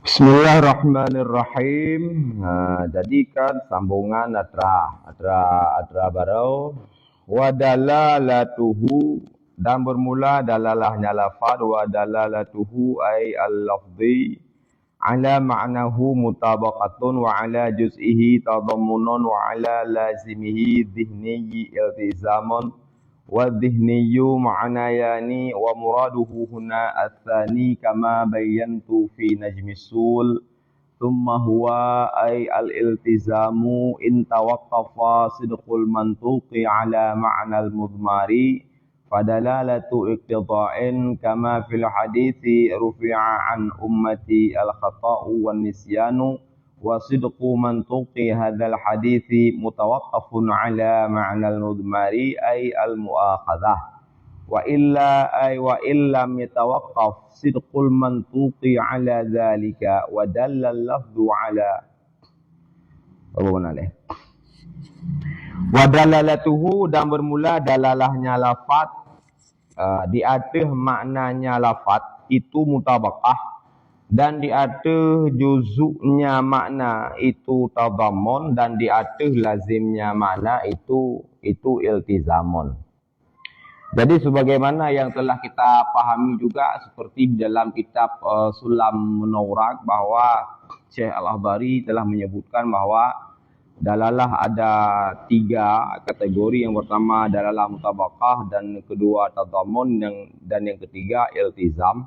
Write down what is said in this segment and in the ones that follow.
Bismillahirrahmanirrahim. Jadi kan sambungan adra baru wa dalalatuhu, dan bermula dalalahnya lafaz, wa dalalatuhu ay al-lafzi ala ma'nahu mutabaqatun wa ala juz'ihi tadammunun wa ala lazimihi dhihniyi iltizamun wa dhihniyu ma'nayani wa muraduhu huna athani kama bayyantu fi najmisul thumma huwa ay al-iltizamu in tawaqqafa sidqul mantuqi ala ma'nal mudmari fadalalatu iqtida'in kama fil hadithi rufi'a an ummati al-khata'u wan nisyanu wa sidqu mantuqi hadzal hadithi mutawaqqafun ala ma'nal mudmari ay al-mu'akhadhah wa illam yatawaqqaf sidqul mantuqi ala dhalika wa dalla al-lafdhu ala wa dalalatuhu, dan bermula dalalahnya lafaz di atas maknanya lafaz itu mutabaqah, dan di atas juzuknya makna itu tadammun, dan di atas lazimnya makna itu iltizamun. Jadi sebagaimana yang telah kita pahami juga seperti di dalam kitab Sulam Munawrak, bahwa Syekh Al-Akhdari telah menyebutkan bahwa dalalah ada 3 kategori. Yang pertama dalalah mutabaqah, dan kedua tadammun, dan yang ketiga iltizam.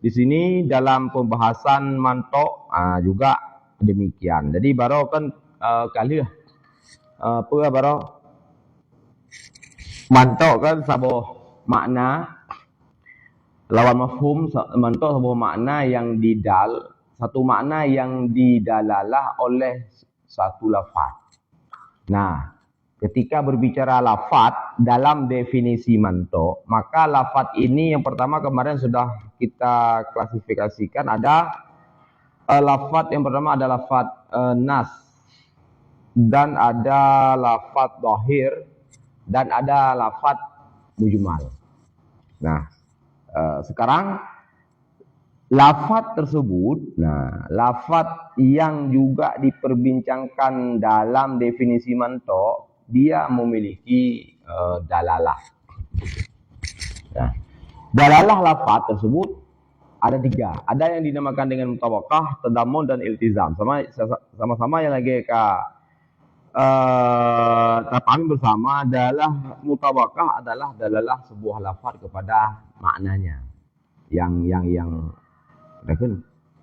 Di sini dalam pembahasan mantok juga demikian. Jadi baru kan kali apa baru mantok kan sebuah makna lawan mafhum, mantok sebuah makna yang didal, satu makna yang didalalah oleh satu lafaz. Nah, ketika berbicara lafaz dalam definisi mantok, maka lafaz ini yang pertama kemarin sudah kita klasifikasikan. Ada lafaz yang pertama ada lafaz nas, dan ada lafaz dhahir, dan ada lafaz mujmal. Nah, sekarang lafaz tersebut, lafaz yang juga diperbincangkan dalam definisi mantok, dia memiliki dalalah. Nah, dalalah lafaz tersebut ada 3. Ada yang dinamakan dengan mutabaqah, tadammun, dan iltizam. Sama-sama yang lagi kami bersama adalah mutabaqah adalah dalalah sebuah lafaz kepada maknanya yang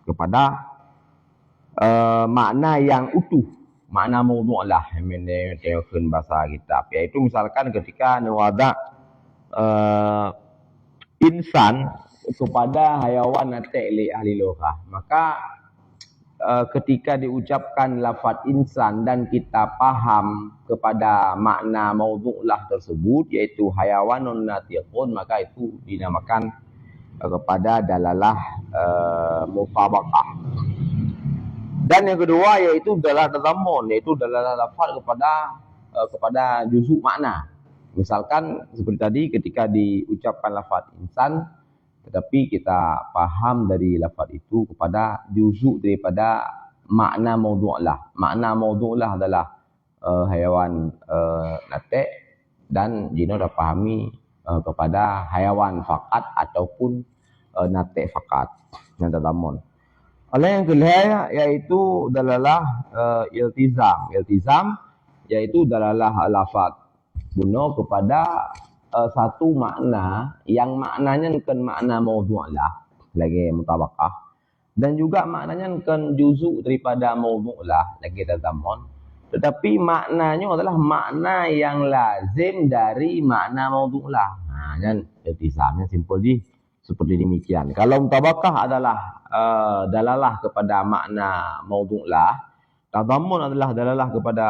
kepada makna yang utuh, makna maudhu' lah menurut bahasa kitab, yaitu misalkan ketika nuwada insan kepada hayawan natik li ahli lughah, maka ketika diucapkan lafaz insan dan kita paham kepada makna maudhu'lah tersebut, yaitu hayawanun natiqun, maka itu dinamakan kepada dalalah mutabaqah. Dan yang kedua yaitu dalalah tadammun, yaitu dalalah lafaz kepada juzuk makna. Misalkan seperti tadi ketika diucapkan lafaz insan, tetapi kita paham dari lafaz itu kepada juzuk daripada makna maudhu'lah. Makna maudhu'lah adalah hayawan natik, dan jino dah pahami kepada hayawan fakat ataupun natik fakat yang tadamun. Oleh yang kedua yaitu dalalah iltizam. Iltizam yaitu dalalah lafaz guna kepada satu makna yang maknanya bukan makna maudhu'lah lagi mutabaqah, dan juga maknanya bukan juzuk daripada maudhu'lah lagi tadamun, tetapi maknanya adalah makna yang lazim dari makna maudhu'lah. Dan iltizamnya simpel seperti demikian. Kalau mutabaqah adalah dalalah kepada makna maudhu'lah, tadamun adalah dalalah kepada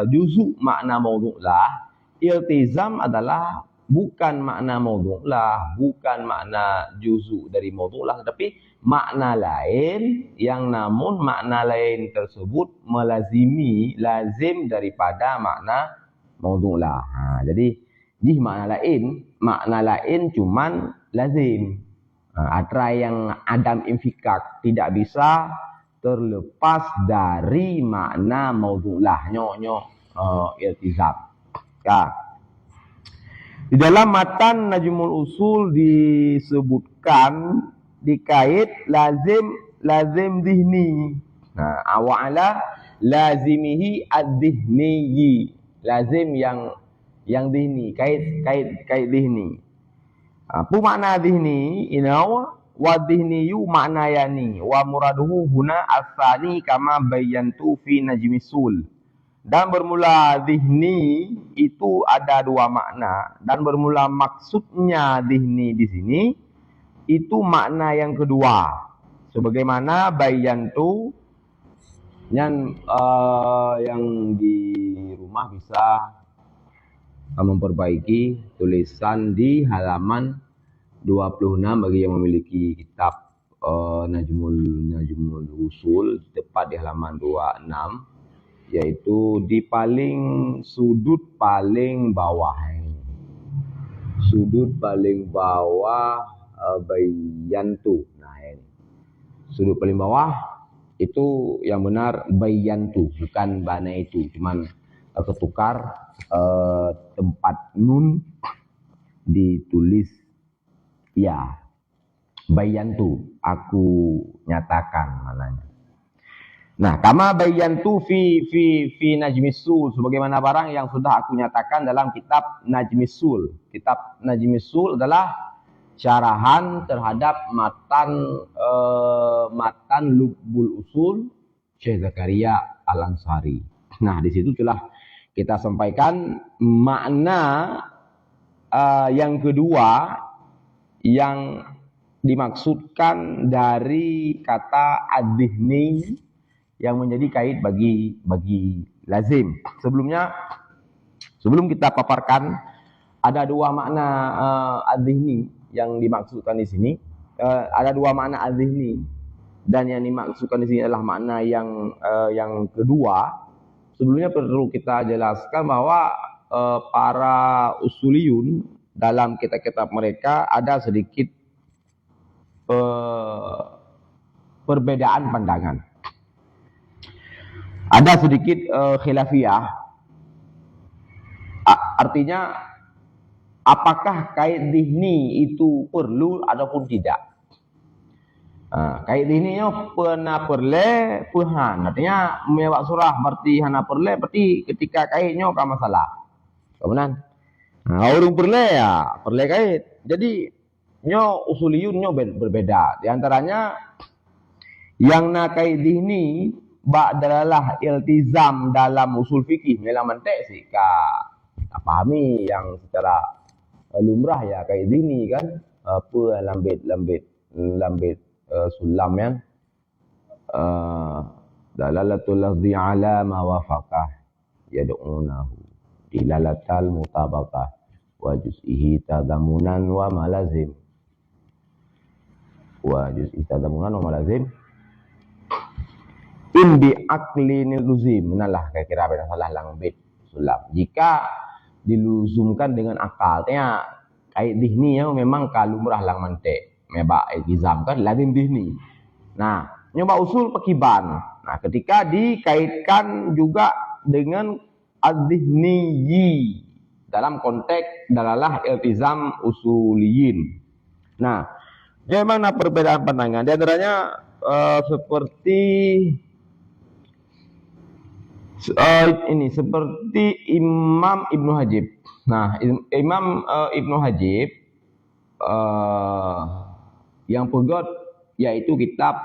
juzuk makna maudhu'lah, iltizam adalah bukan makna maudhu'lah, bukan makna juzuk dari maudhu'lah, tetapi makna lain yang namun makna lain tersebut lazim daripada makna maudhu'lah. Jadi makna lain cuman lazim. Atrai yang adam infikak tidak bisa terlepas dari makna maudhu'lah iltizam. Di dalam matan Najmul Usul disebutkan dikait lazim dihni. Awa'ala lazimihi ad-dihniyi. Lazim yang dihni, kait dihni. Apa makna dihni? Wa dihniyu makna yani wa muraduhu huna asani kama bayyantu fi najmisul. Dan bermula dihni itu ada dua makna, dan bermula maksudnya dihni di sini itu makna yang kedua. Sebagaimana bayyantu yang di rumah bisa memperbaiki tulisan di halaman 26 bagi yang memiliki kitab Najmul Usul, tepat di halaman 26, yaitu di paling sudut paling bawah. Sudut paling bawah bayyantu. Nah, ini. Sudut paling bawah itu yang benar bayyantu, bukan bana itu, cuman ketukar tempat nun ditulis ya bayyantu, aku nyatakan mananya. Nah, kama bayyantu fi najmisul, sebagaimana barang yang sudah aku nyatakan dalam kitab Najmisul. Kitab Najmisul adalah syarahan terhadap matan Lubbul Usul Syekh Zakaria Al-Ansari. Nah, di situ telah kita sampaikan makna yang kedua yang dimaksudkan dari kata ad-dihni yang menjadi kait bagi lazim. Sebelum kita paparkan, ada dua makna ad-dihni yang dimaksudkan di sini. Ada dua makna ad-dihni, dan yang dimaksudkan di sini adalah makna yang kedua. Sebelumnya perlu kita jelaskan bahwa para usuliyun dalam kitab-kitab mereka ada sedikit perbedaan pandangan. Ada sedikit khilafiyah. Artinya, apakah kait dihni itu perlu ataupun tidak? Kait dihni pernah perle puhan. Artinya mewak surah berarti hana perle, berarti ketika kaitnya kan masalah. Kemudian orang perle ya perle kait. Jadi usuliyun berbeda. Di antaranya yang nak kait dihni adalah iltizam dalam usul fikih, dalam mantek sih tak pahami yang secara lumrah ya kait dihni kan apa lambit sulam yang dalalatul lafzi ala ma wafaqah yad'unahu dilalatal mutabaqah wa juz'ihi tadamunan wa malazim in bi akli niluzim. Menalah kira-kira beda salah langbit sulam. Jika diluzumkan dengan akalnya kait dihni memang kalumrah lang mantek meba iltizam kan lazim dihni. Nah, nyoba usul pekiban. Nah, ketika dikaitkan juga dengan ad-dihniyi dalam konteks dalalah iltizam usuliyin. Nah, bagaimana perbedaan pandangan? Di antaranya seperti Imam Ibnu Hajib. Nah, Imam Ibnu Hajib yang pegot yaitu kitab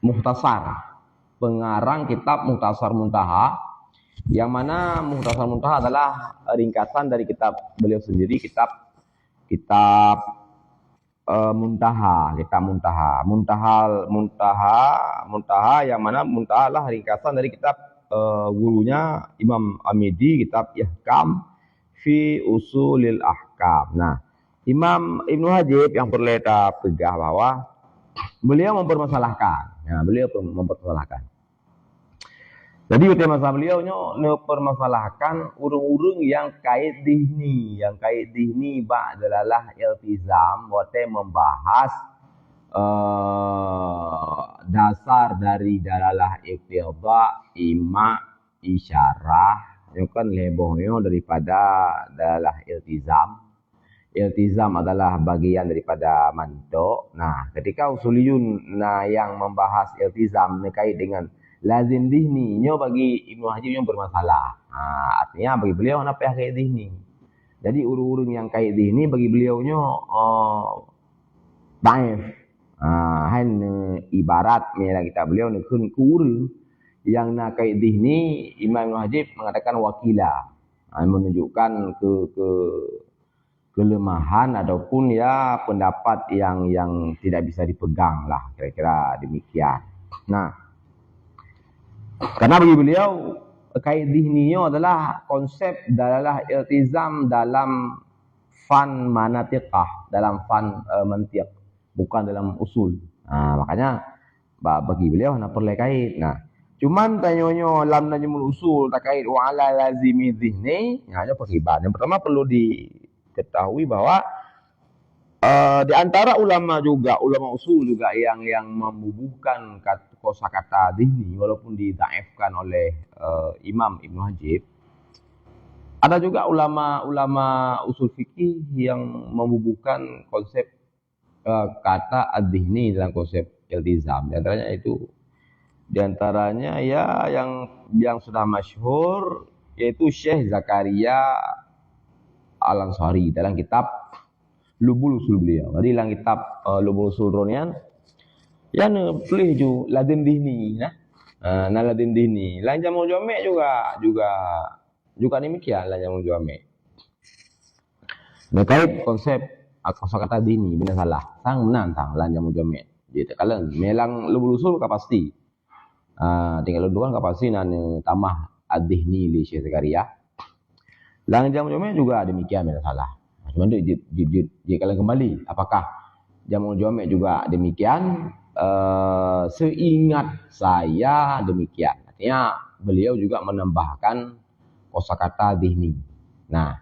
Mukhtasar, pengarang kitab Mukhtasar Muntaha, yang mana Mukhtasar Muntaha adalah ringkasan dari kitab beliau sendiri, kitab Muntaha, yang mana Muntaha lah ringkasan dari kitab gurunya Imam Amidi, kitab Ihkam fi Usulil Ahkam. Nah, Imam Ibnu Hajib yang perlu kita pegang bahwa beliau mempermasalahkan. Jadi masalah beliau permasalahkan urung-urung yang kait dihni. Yang kait dihni adalah iltizam. Wate membahas dasar dari dalalah iqtidha, ima, isyarah. Itu kan lebohnya daripada dalalah iltizam. Iltizam adalah bagian daripada mantuk. Nah, ketika usuliyun yang membahas iltizam terkait dengan lazim dihni, bagi Ibnu Hajib yang bermasalah. Artinya bagi beliau apa yang kait dihni. Jadi urung-urung yang kait dihni bagi beliau daif. Ibarat mereka kita beliau kun urung yang nak kait dihni, Imam Ibnu Hajib mengatakan wakila. Menunjukkan kelemahan ataupun ya pendapat yang tidak bisa dipegang lah, kira-kira demikian. Nah, karena bagi beliau kait dihninya adalah konsep dalalah iltizam dalam fan manatiqah, dalam fan mantiq, bukan dalam usul. Makanya bagi beliau nak perlu kait. Nah, cuman tanyonyo lam najmul usul terkait wa ala lazimi dhihni, hanya peribad. Yang pertama perlu diketahui bahwa di antara ulama usul juga yang membubuhkan kosakata dhihni walaupun didaifkan oleh Imam Ibnu Hajib. Ada juga ulama usul fikih yang membubuhkan konsep kata ad-dhihni dalam konsep iltizam. Di antaranya ya yang sudah masyhur yaitu Syekh Zakaria Al-Ansari dalam kitab Lubul Usul beliau. Jadi dalam kitab Lubul Usul Ronian yang pilih ju lazim dihni, lazim dihni. Lain Jamul Jami' juga demikian lah Jamul Jami'. Terkait konsep kosakata dihni benar salah, sang menantang lain Jamul Jami'. Jadi kalau melang Lubul Usul ka pasti. Tinggal luduan ka pasti nan tambah ad-dihni li Syekh Zakaria. Lain Jamul Jami' juga demikian benar salah. Cuma kalian kembali, apakah Jamul Jami' juga demikian? Seingat saya demikian. Artinya beliau juga menambahkan kosakata dhihni. Nah,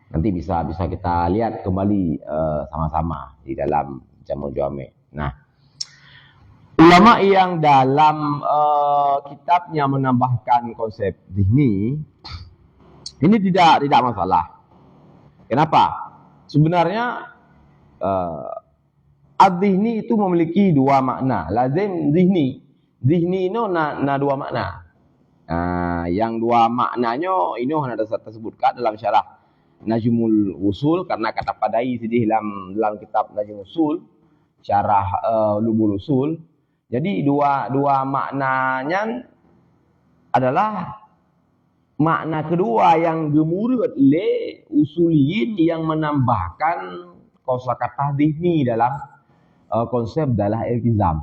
nanti bisa kita lihat kembali sama-sama di dalam Jamul Jami'. Nah, ulama yang dalam kitabnya menambahkan konsep dhihni ini tidak masalah. Kenapa? Sebenarnya ad-dhihni itu memiliki dua makna. Lazim dhihni. Dhihni ini dua makna. Yang dua maknanya ini ada tersebutkan dalam syarah Najmul Usul, karena kata padai sedih dalam kitab Najmul Usul, syarah Lubul Usul. Jadi dua maknanya adalah makna kedua yang gemurut oleh usuliyin yang menambahkan kosakata dhihni dalam konsep dalah iltizam.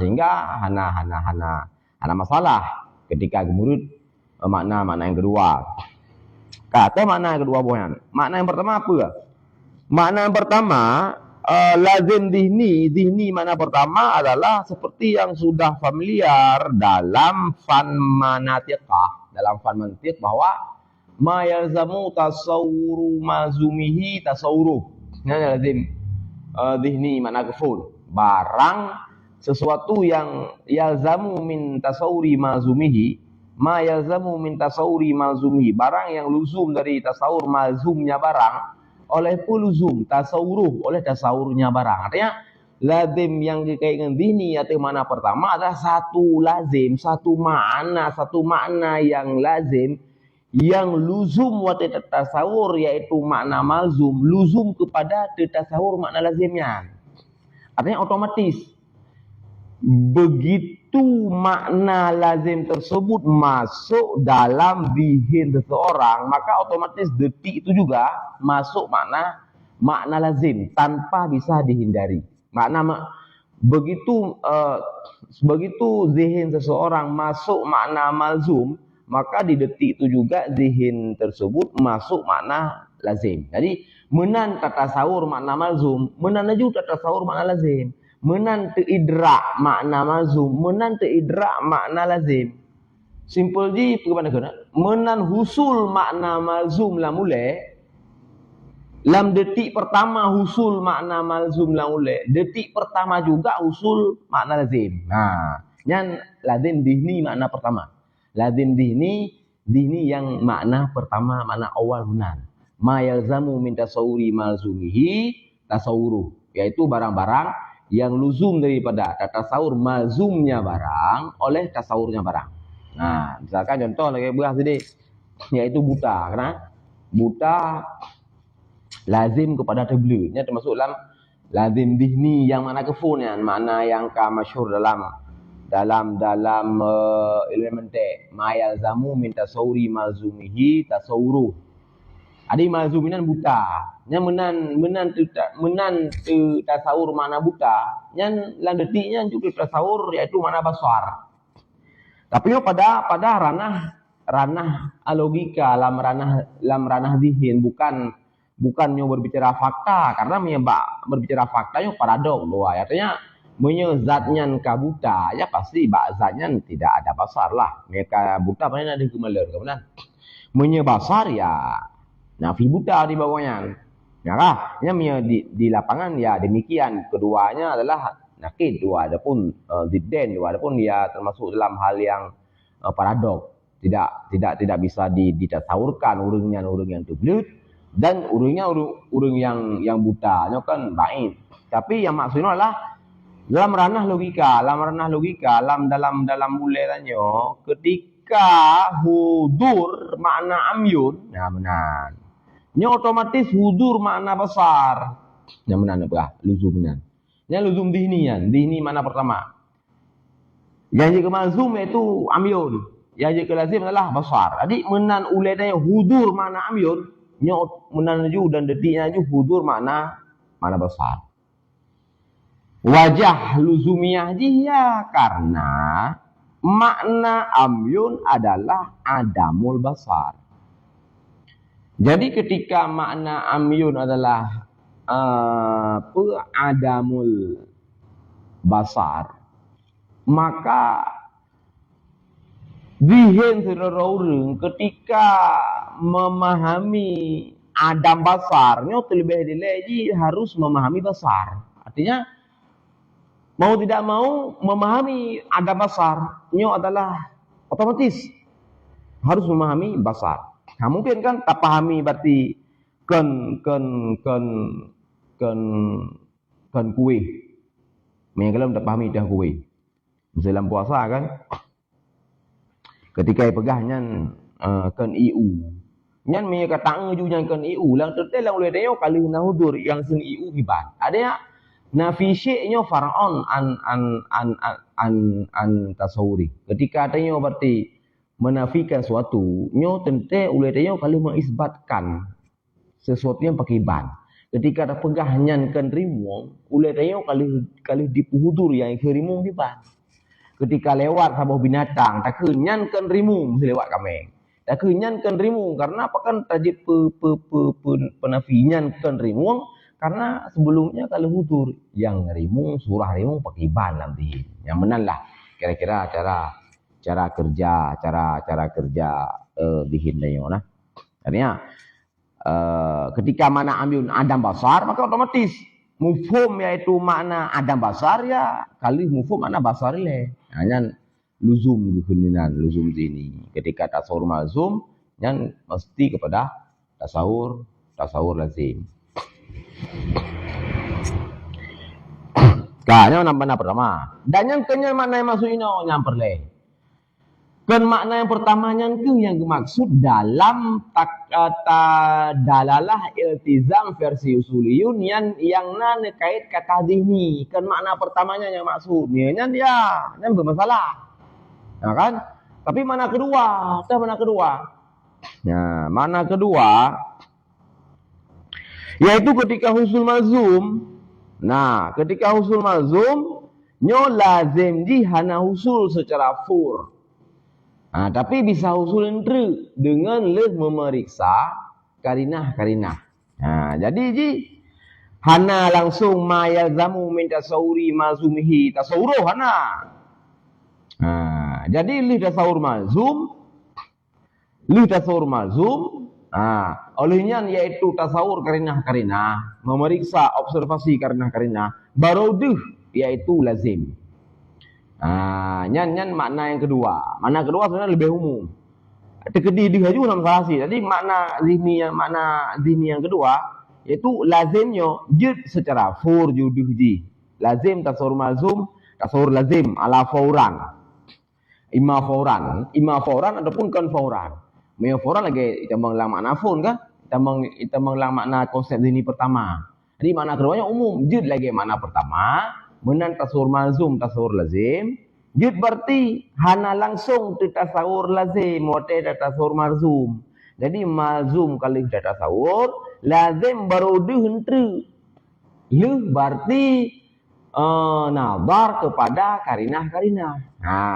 Sehingga hana masalah ketika gemurut makna yang kedua. Kata makna yang kedua boyan. Makna yang pertama apa? Makna yang pertama lazim dhihni makna pertama adalah seperti yang sudah familiar dalam fan manatiqah, dalam fan mantiq, bahwa ma yalzamu tasawuru mazumihi tasawuruh. Ini lazim dhihni makna keful. Barang sesuatu yang yalzamu min tasawuri mazumihi, ma yalzamu min tasawuri mazumihi, barang yang luzum dari tasawur mazumnya barang oleh luzum tasawuruh, oleh tasawurnya barang. Artinya lazim yang dikaitkan dhihni atau makna pertama adalah satu lazim, satu makna yang lazim yang luzum wa tasawur, yaitu makna malzum luzum kepada tasawur makna lazimnya. Artinya otomatis begitu makna lazim tersebut masuk dalam zihin seseorang, maka otomatis detik itu juga masuk makna lazim tanpa bisa dihindari. Begitu zihin seseorang masuk makna malzum, maka di detik itu juga zihin tersebut masuk makna lazim. Jadi menan tasawur makna malzum, menan juga tasawur makna lazim. Menan teidrak makna malzum, menan teidrak makna lazim. Simple ji kepada kena menan husul makna malzum la mule lam detik pertama husul makna malzum la mule detik pertama juga husul makna lazim. Nah, nyan lazim dihni makna pertama. Lazim dihni yang makna pertama, makna awal menan. Ma yalzamu min tasawuri malzumihi tasawuru, yaitu barang-barang yang luzum daripada tasawur malzumnya barang oleh tasawurnya barang. Nah, misalkan contoh lagi beras tadi, yaitu buta. Karena buta lazim kepada tabligh-nya termasuk dalam lazim dihni yang mana kefunnya, mana yang masyhur dalam elemente ma yalzamu min tasawuri malzumihi tasawuru. Adi malzuminan buta. Nya menan tasawur mana buta, nya lang detiknya juga tasawur yaitu mana basar. Tapi pada ranah logika, lam ranah zihin, bukannya berbicara fakta, karena berbicara fakta yo paradok loh. Artinya zatnya kabuta ya pasti zatnya tidak ada basar lah. Mereka buta paling ada kemaler kemudian basar ya nafi buta di bawahnya. Ya kah? Di lapangan ya demikian. Keduanya adalah nakid, dua adapun zidden, dua adapun ya termasuk dalam hal yang paradok, tidak bisa ditasawurkan urang yang tublut dan urang yang buta nya kan baik. Tapi yang maksudnya adalah dalam ranah logika, dalam mulainya ketika hudur makna amyun, nah benar. Nya otomatis hudur makna besar. Yang benar apa? Luzuminan. Nya luzum dihni mana pertama. Yang jika malzum itu amyun, yang jika lazim adalah besar. Jadi menan uledanya hudur mana amyun, nya menan ju dan detiknya ju hudur mana besar. Wajah luzumiyah dia karena makna amyun adalah adamul basar. Jadi ketika makna amyun adalah adamul basar, maka zihin seorang ketika memahami adam basarnya terlebih lagi harus memahami basar. Artinya mau tidak mau memahami adam basarnya adalah otomatis harus memahami basar. Nah, mungkin kan tak pahami berarti kan kue. Kalau tak pahami dah kue. Dalam puasa kan ketika pegahnya kan iu. Nyan me kata juga kan iu lang tertel lang ulai dayo kali na hudur yang sen iu hiban. Ada ya nafi syai'nya far'on an tasawuri. Ketika adanya berarti menafikan suatu, nyo tente ulai dayo kali mengisbatkan sesuatu yang pakai ban. Ketika ada pegahnya kan rimung, ulai dayo kali dipuhudur yang kerimung hiban. Ketika lewat sabah binatang, tak kenyan kan rimung lewat kami. Tak kenyan kan rimung karena apa kan tajib penafian kan rimung karena sebelumnya kalau hudur yang rimung surah rimung pakai ban nanti. Yang menanlah kira-kira cara kerja dihindayo nah. Artinya ketika mana ambil adam basar maka otomatis mufhum yaitu makna adam basar ya kali mufhum makna basar le. Hanya luzum gehuninan luzum sini. Ketika tasawur malzum yang mesti kepada tasawur lazim. Kanya nampak pertama. Dan yang kenyal makna yang masuk ini nyamper le. Kan makna yang pertamanya yang dimaksud dalam kata dalalah iltizam versi usuliyun yang kait kata dihni. Kan makna pertamanya yang maksud. Yang bermasalah. Nah kan? Tapi mana kedua? Nah, mana kedua? Yaitu ketika husul malzum. Nah, ketika husul malzum, nyo lazim hana husul secara fur. Nah, tapi bisa husul entre dengan memeriksa karinah. Nah, jadi hana langsung ma yalzamu min tasawuri malzumihi tasawuruh hana. Nah, Jadi li tasawur malzum, olehnya yaitu tasawur karinah-karinah, memeriksa observasi karinah-karinah, barodih yaitu lazim. Nyan makna yang kedua. Makna kedua sebenarnya lebih umum. Terkedih di haju dalam salah sih. Jadi makna zihni yang kedua yaitu lazimnya jid secara fur juduh ji. Lazim tasawur malzum, tasawur lazim ala fauran. Ima fauran ataupun kan fauran. Maya fauran lagi kita menglang makna fun kan? Kita menglang makna konsep zihni pertama. Jadi makna keduanya umum. Jid lagi makna pertama. Menan tasawur malzum, tasawur lazim. Jid berarti hana langsung tu tasawur lazim, wate tasawur malzum. Jadi malzum kali tasawur, lazim baru dihentri. Lih berarti nazar kepada karinah-karinah.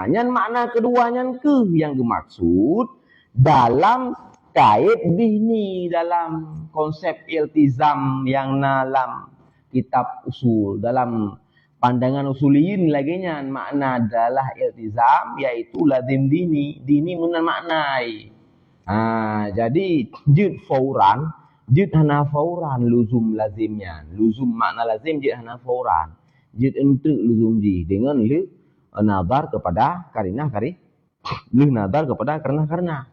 Nyan makna keduanya ke yang dimaksud dalam kait dihni, dalam konsep iltizam yang dalam kitab usul, dalam pandangan usuliyin laginya makna adalah iltizam yaitu lazim dini menan maknai. Jadi jid fauran, jid hana fauran luzum lazimnya, luzum makna lazim jid hana fauran, jid ente luzum ji dengan li nazar kepada karinah-karinah, li nazar kepada karinah-karinah.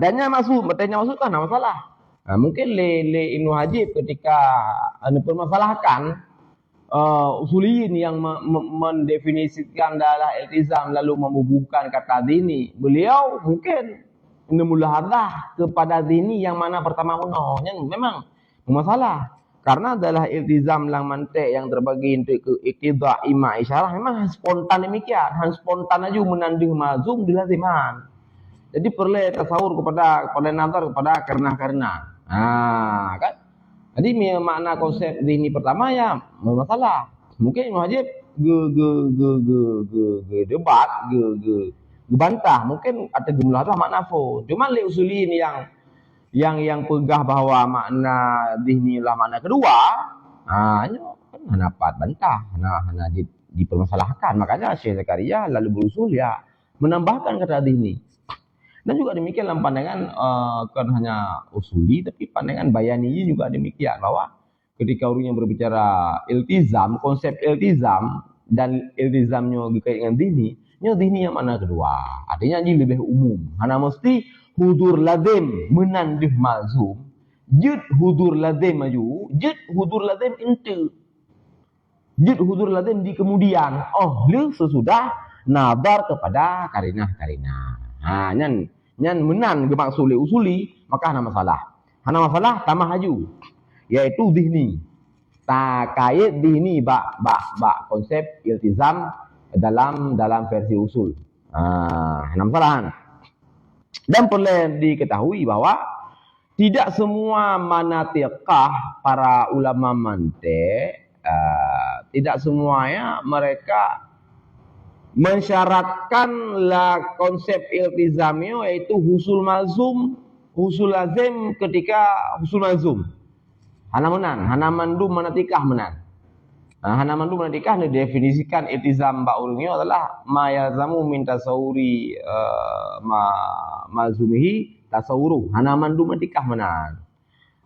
Dannya masuk, bertanya masuk kan masalah. Mungkin le Ibnu Hajib ketika permasalahkan usuliyin yang mendefinisikan dalah iltizam lalu membubuhkan kata dini, beliau mungkin memulahadah kepada dini yang mana pertama yang memang masalah karena adalah iltizam lang mantek yang terbagi untuk ke iqtidah ima isyarah memang spontan demikian, spontan aja menanding mazum dilaziman. Jadi perlu tasawur kepada nazar kepada karena kan. Jadi makna konsep dini pertama ya masalah. Mungkin wajib debat, bantah. Mungkin ada jumlah tu makna fo. Cuma li usulin yang pegah bahwa makna dini lah makna kedua, hanya dapat bantah, hanya dipermasalahkan. Makanya Syekh Zakaria lalu berusul ya menambahkan kata dini. Dan juga demikian dalam pandangan kan hanya usuli, tapi pandangan bayani juga demikian bahwa ketika orang yang berbicara iltizam, konsep iltizam dan iltizamnya berkaitan dengan dini yang mana kedua. Artinya ini lebih umum. Hanya mesti hudur lazim menandih malzum, jid hudur lazim maju, jid hudur lazim inti, jid hudur lazim di kemudian. Sesudah nazar kepada karinah-karinah. Nyan menan gemaksud usuli maka hana masalah tambah haju yaitu dihni kait dihni bak konsep iltizam dalam versi usul hana masalah. Dan perlu diketahui bahwa tidak semua manatiqah para ulama mantik tidak semuanya mereka mensyaratkanlah konsep iltizamnya yaitu husul malzum, husul lazim ketika husul malzum. Hana mandum manatikah menan. Hana mandum manatikah didefinisikan iltizam ba'urungnya adalah ma yalzamu min tasawuri malzumihi tasawuru. Hana mandum manatikah menan.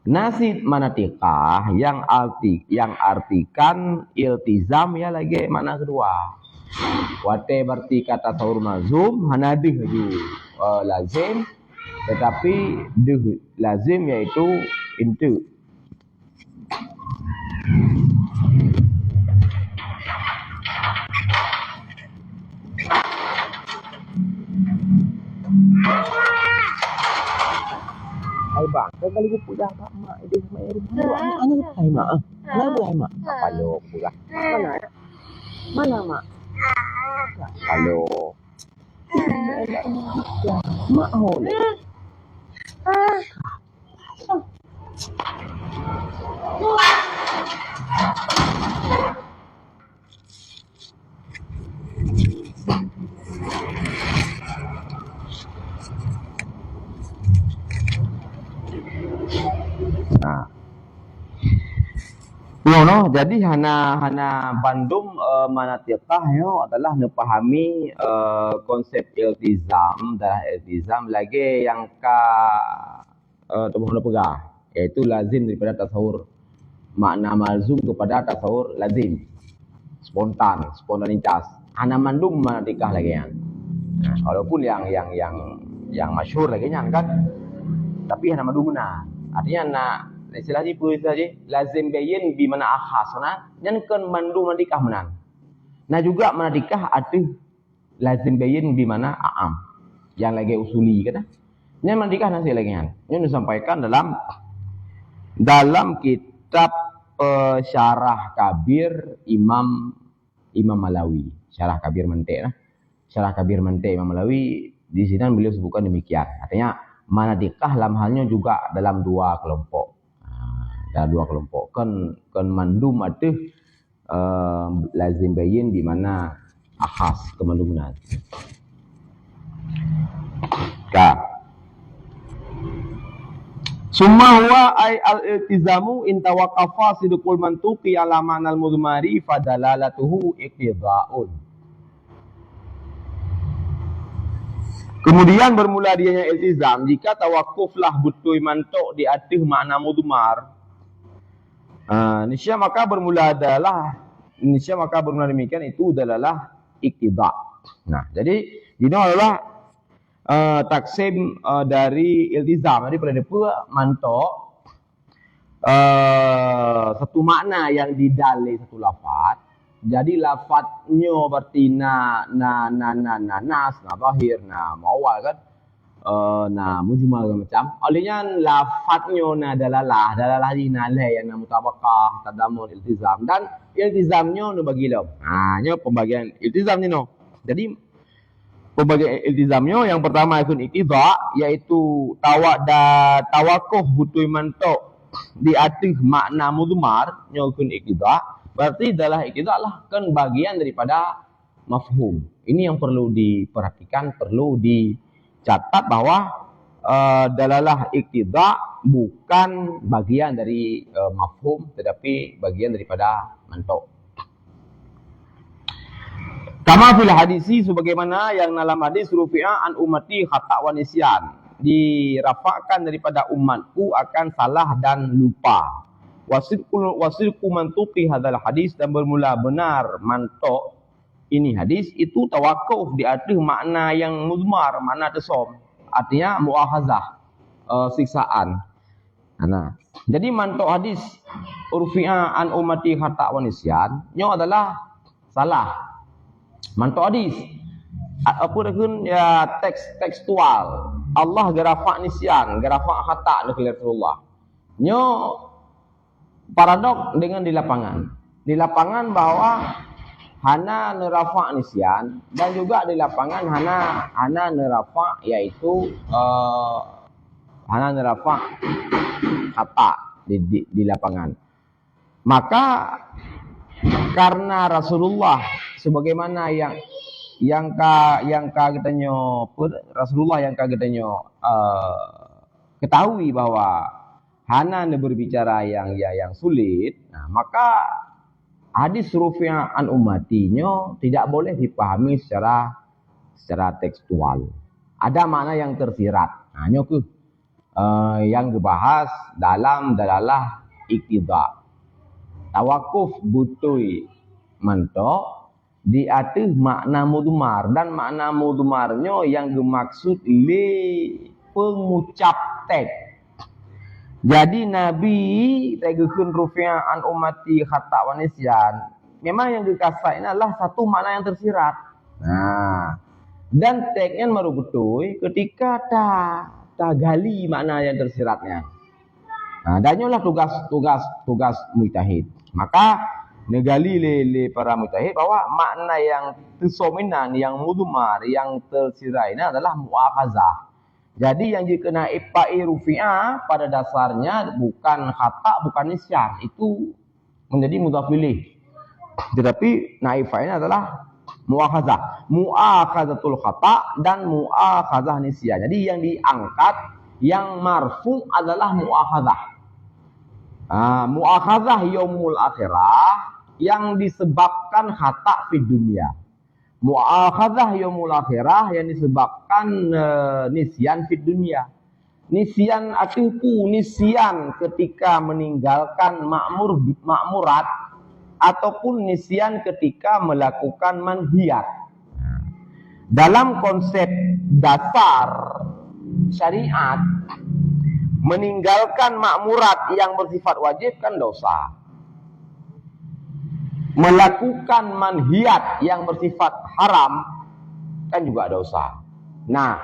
Nasid manatikah yang artikan iltizam ya lagi mana kedua. Wate berarti kata tasawur mazum hanadih lagi lazim, tetapi dih lazim yaitu intu. Hai bang, kali aku pudah mak dia mai rumah anu hai mak. Mana mak? Kalau pudah. Mana mak? Halo. Mau ni. No, jadi hana bandum manatiqah yo adalah nepahami konsep iltizam dah iltizam lagi yang tubuh pegah yaitu lazim daripada tasawur makna malzum kepada tasawur lazim spontanitas hana mandum manatiqah lagi yang walaupun yang masyhur lagi kan tapi hana mandum benar artinya nak istilah ni pun istilah lazim bayin bi mana akhas nah nyan kan mandu mandikah menan nah juga mandikah ada lazim bayin bi mana aam yang lagi usuli kata nyan mandikah nasi lagi nyan disampaikan dalam kitab syarah kabir Imam Malawi syarah kabir mentek nah syarah kabir mentek Imam Malawi di sini beliau sebutkan demikian artinya manadikah dalam halnya juga dalam dua kelompok kan mandum ada lazim bayin di mana akhas kemanduman. Summa huwa ay al-iltizamu in tawaqqafa sidqul mantuqi ala ma'nal mudmari fadalalatuhu iqtida'un. Kemudian bermula dianya iltizam jika tawakuflah betul mantuk di atas makna mudmar. Nisya maka bermula demikian itu adalah iktida. Nah, jadi ini adalah taksim dari iltizam. Jadi pada depa mantuk satu makna yang didalil satu lafaz. Jadi lafaznya berarti nas, zahir, mawal kan. Mujmal macam olehnya lafaznya dalalah di nalai yang mutabaqah tadamun iltizam dan iltizamnya nu bagi lo nya pembagian iltizam ni no jadi pembagian iltizamnya yang pertama itu iktidha iaitu tawakuf butuh mantuk di atas makna mudmar nya kun iktidha berarti adalah iktidha lah kan bagian daripada mafhum ini yang perlu diperhatikan perlu dicatat bahwa dalalah iktidha bukan bagian dari mafhum tetapi bagian daripada mantuk. Kama fil hadisi sebagaimana yang dalam hadis rufi'a an ummati khata' wa nisyan dirafakkan daripada umatku akan salah dan lupa. Wasidqu mantuqi hadzal hadis dan bermula benar mantuk ini hadis itu tawakuf di atas makna yang mudmar, makna tesom. Artinya muakhazah, siksaan. Nah, jadi mantuk hadis urfi'a an ummati khata' wa nisyan nya adalah salah. Mantuk hadis apa dekun ya tekstual. Allah garafa nisyan, garafa khata' dari Rasulullah. Nya paradok dengan di lapangan. Di lapangan bahwa hana nerafa nisyan dan juga di lapangan hana nerafa yaitu hana nerafa kata di lapangan. Maka karena Rasulullah sebagaimana yang katanya Rasulullah yang katanya ketahui bahwa hana berbicara yang sulit, nah maka hadis rufi'a an ummatinya tidak boleh dipahami secara tekstual. Ada makna yang tersirat. Nah, nyoku yang dibahas dalam dalalah iktidha. Tawakuf butui mantuk di atas makna mudmar dan makna mudmarnya yang dimaksud li pengucap teks. Jadi Nabi teguhun rufi'a an ummati khata' wa nisyan. Memang yang dikasai adalah satu makna yang tersirat. Nah, dan teknya baru betul ketika tak gali makna yang tersiratnya. Nah, dan inilah tugas mujtahid. Maka negali le para mujtahid bahwa makna yang tersominan, yang mudmar, yang tersirat ini adalah muakhazah. Jadi yang dikenai ipai rufi'ah pada dasarnya bukan khata, bukan nisyan. Itu menjadi mudhaf ilaih. Tetapi naifahnya adalah muakhazah. Muakhazatul khata dan muakhazah nisyan. Jadi yang diangkat, yang marfu adalah muakhazah. Mu'akhazah yaumul akhirah yang disebabkan khata' fi dunia. Mu'akhazah yaumul akhirah yang disebabkan nisyan fi dunia. Nisyan atiku nisyan ketika meninggalkan makmurat ataupun nisyan ketika melakukan manhiyat. Dalam konsep dasar syariat, meninggalkan makmurat yang bersifat wajib kan dosa. Melakukan manhiyat yang bersifat haram kan juga dosa. Nah,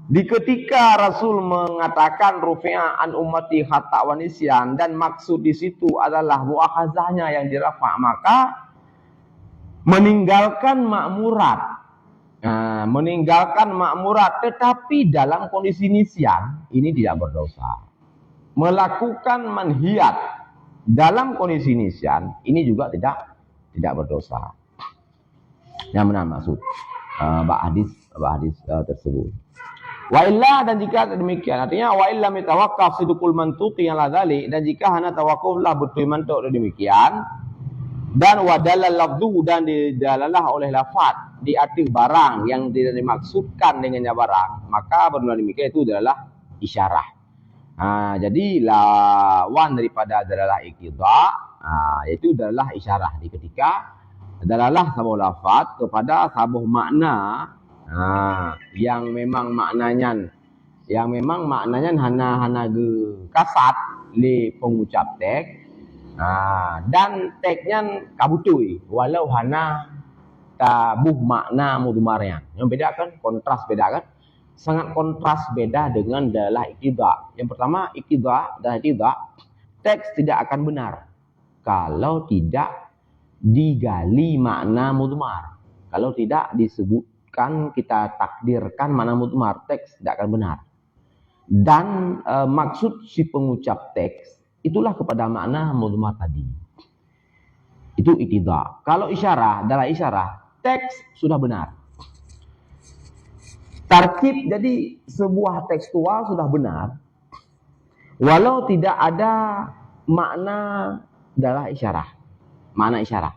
di ketika Rasul mengatakan rufi'a an ummati khata' wa nisyan dan maksud di situ adalah muakhazahnya yang dirafa', maka meninggalkan makmurat. Meninggalkan makmurat tetapi dalam kondisi nisyan ini tidak berdosa. Melakukan manhiyat dalam kondisi nisyan ini juga tidak berdosa. Yang benar maksud hadis tersebut. Wa illa, dan jika demikian, artinya wa illa mitawaqqaf sidqul mantuqi ala dzalik, dan jika hana tawaquflah betul mantuk demikian, dan wadalal lafzu, dan didalalah oleh lafaz di atas barang yang tidak dimaksudkan dengannya barang, maka benar demikian itu adalah isyarah. Jadi lawan daripada dalalah iqtida, itu adalah isyarah. Di ketika dalalah sabuh lafaz kepada sabuh makna yang memang maknanya hana kasat li pengucap teks, dan teksnya kabutui walau hana tabuh makna mudmarnya. Yang beda kan, kontras beda kan, sangat kontras beda dengan dalalah iqtida. Yang pertama iqtida dan iqtida, teks tidak akan benar kalau tidak digali makna mudmar. Kalau tidak disebutkan, kita takdirkan makna mudmar, teks tidak akan benar. Dan maksud si pengucap teks itulah kepada makna mudmar tadi. Itu iqtida. Kalau isyarah, adalah isyarah, teks sudah benar. Tarkib, jadi sebuah tekstual sudah benar walau tidak ada makna adalah isyarah. Makna isyarah,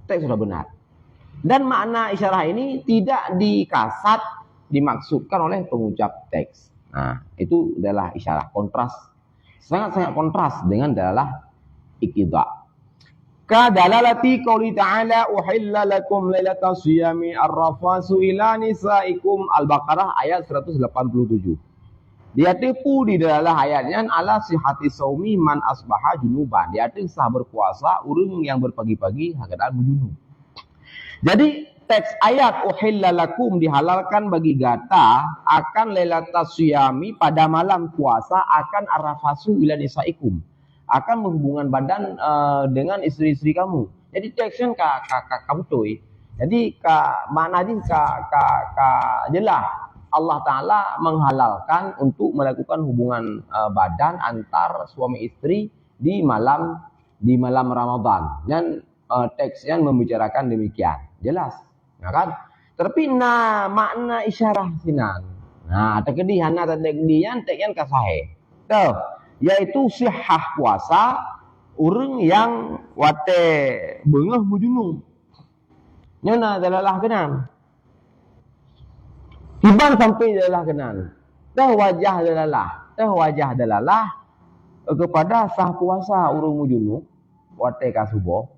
teks sudah benar. Dan makna isyarah ini tidak dikasat dimaksudkan oleh pengucap teks. Nah, itu adalah isyarah. Kontras, sangat-sangat kontras dengan adalah iqtida. Kadalalati qouli ta'ala uhilla lakum lailatas siyami ar-rafasu ila nisaikum, Al-Baqarah ayat 187. Dia tipu di dalam ayatnya ala sihati saumi man asbaha junuban. Dia sah berpuasa urang yang berpagi-pagi hakadaan junub. Jadi teks ayat uhilla lakum dihalalkan bagi gata akan lailatas siyami pada malam puasa akan ar-rafasu ila nisaikum, akan berhubungan badan dengan istri-istri kamu. Jadi teksnya kamu tuh. Jadi makna din jelas Allah Ta'ala menghalalkan untuk melakukan hubungan badan antar suami istri di malam Ramadan. Dan teksnya membicarakan demikian. Jelas. Nah kan? Tapi makna isyarah sinan. Nah, terkedi hana tadekdian teksnya kasahe. Tuh, yaitu sihah puasa urang yang wate beungeuh mujunung. Nyona dalalah kenal. Hiban sampai dalalah kenal. Teh wajah dalalah kepada sah puasa urang mujunung wate ka subuh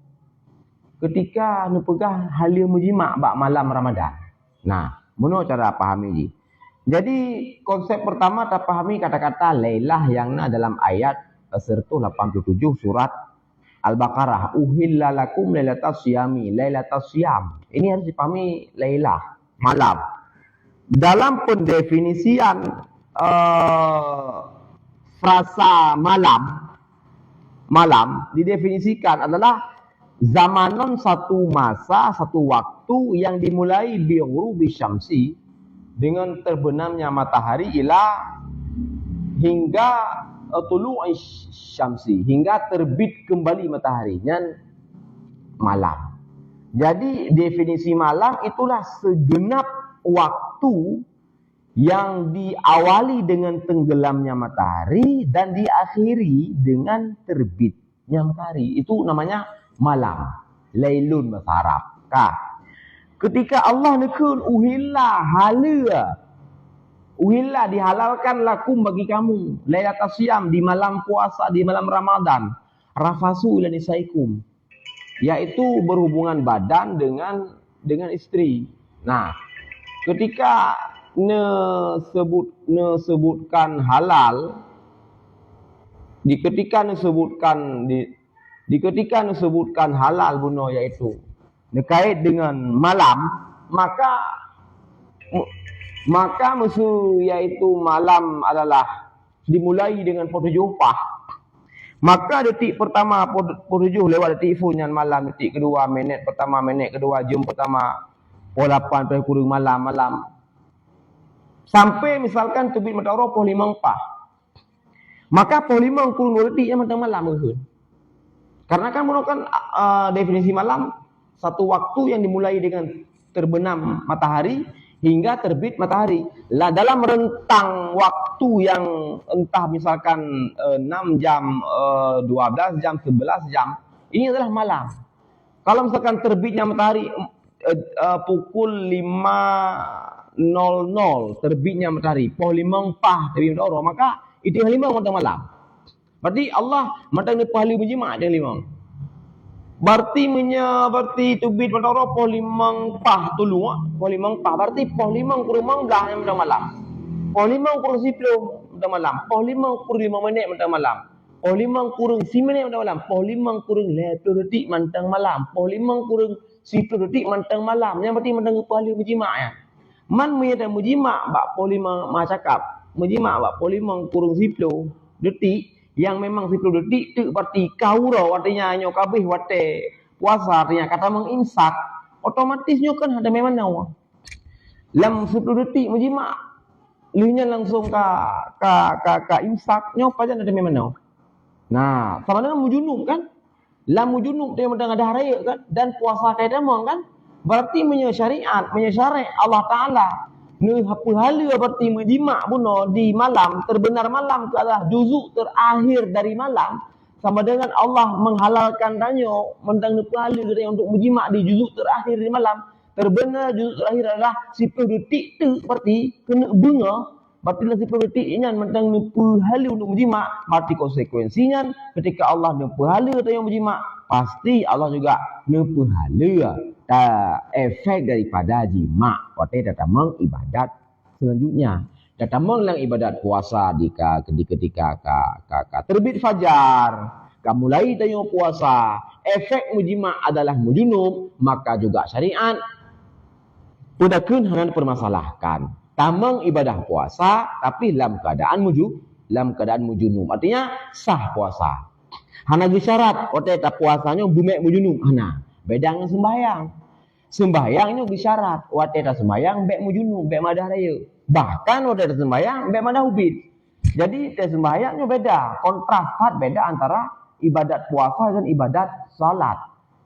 ketika nepegah halia mujima' bak malam Ramadan. Nah, mono cara pahami ji. Jadi konsep pertama kita pahami kata-kata lailah yang dalam ayat 187 surat Al-Baqarah. Uhilla lakum lailatas siyami, lailatas siyam. Ini harus dipahami lailah, malam. Dalam pendefinisian frasa malam didefinisikan adalah zamanon, satu masa, satu waktu yang dimulai bi ghurubi syamsi, dengan terbenamnya matahari, hingga tulu'i syamsi, hingga terbit kembali mataharinya malam. Jadi definisi malam itulah segenap waktu yang diawali dengan tenggelamnya matahari dan diakhiri dengan terbitnya matahari. Itu namanya malam. Lailun bahasa Arab. Ketika Allah nekun uhilla hala. Uhilla dihalalkan lakum bagi kamu. Lailatul Siyam di malam puasa, di malam Ramadan. Rafasu ila nisaikum. Yaitu berhubungan badan dengan istri. Nah, ketika sebutkan halal, ketika disebutkan halal buno yaitu terkait dengan malam, maka musuh yaitu malam adalah dimulai dengan pukul 7 pah. Maka detik pertama pukul 7 lewat detik funyan malam, detik kedua minit pertama, minit kedua jam pertama, pukul 8 kurang malam. Sampai misalkan terbit matahari pukul 5 pah. Maka pukul 5 kurang 2 detik yang matang malam ke. Karena kan menggunakan definisi malam satu waktu yang dimulai dengan terbenam matahari hingga terbit matahari. Lah dalam rentang waktu yang entah misalkan 6 jam, 12 jam, 11 jam, ini adalah malam. Kalau misalkan terbitnya matahari pukul 5.00 terbitnya matahari, pukul 5 pah terbit matahari, maka itu yang 5 matang malam. Berarti Allah matang ni pahala berjima' dia 5. Berarti terbit matahari pukul 5 pah tolong, pukul 5 pah. Berarti pukul 5 kurang 15 yang matang malam. Pukul 5 kurang 10 matang malam. Pukul 5 kurang 5 minit matang malam. Pukul 5 kurang 9 minit matang malam. Pukul 5 kurang 10 detik matang malam. Pukul 5 kurang 10 detik matang malam. Yang berarti matang pahala berjima' ya. Man menyatakan berjima' bak pukul 5 mah cakap. Berjima' bak pukul 5 kurang 10 detik. Yang memang 10 detik tu berarti kaurau artinya nyo kabeh wate puasa artinya kata mengimsak otomatisnya kan ada memang nawa lam 10 detik menjima linya langsung ka imsak nyo pajan ada memang nawa. Nah sama dengan mujunub kan, lam mujunub dia medang ada hari kan dan puasa kayak demang kan berarti menyyarat Allah Taala ni pahala berarti menjima buno di malam terbenar malam itu adalah juzuk terakhir dari malam sama dengan Allah menghalalkan danyo mendang pahala dari untuk menjima di juzuk terakhir di malam terbenar juzuk terakhir adalah 10 detik tu berarti kena bunga berarti lah 10 detik ini mendang pahala untuk menjima berarti konsekuensinya ketika Allah ada pahala dari menjima pasti Allah juga ada pahala efek daripada jima. Waktu datamang ibadat selanjutnya. Datamang lang ibadat puasa di ketika terbit fajar. Mulai tayo puasa. Efek mujima adalah mujunub. Maka juga syariat. Pudakeun hanan permasalahkan. Tamang ibadah puasa. Tapi dalam keadaan mujunub. Artinya sah puasa. Hana syarat. Waktu puasanya bumek mujunub. Hana. Beda dengan sembahyang. Sembahyang ini bisyarat. Wateta sembahyang bek mujunub, bek madah raya. Bahkan wateta sembahyang bek madah ubid. Jadi sembahyangnya beda. Kontrastat beda antara ibadat puasa dan ibadat salat.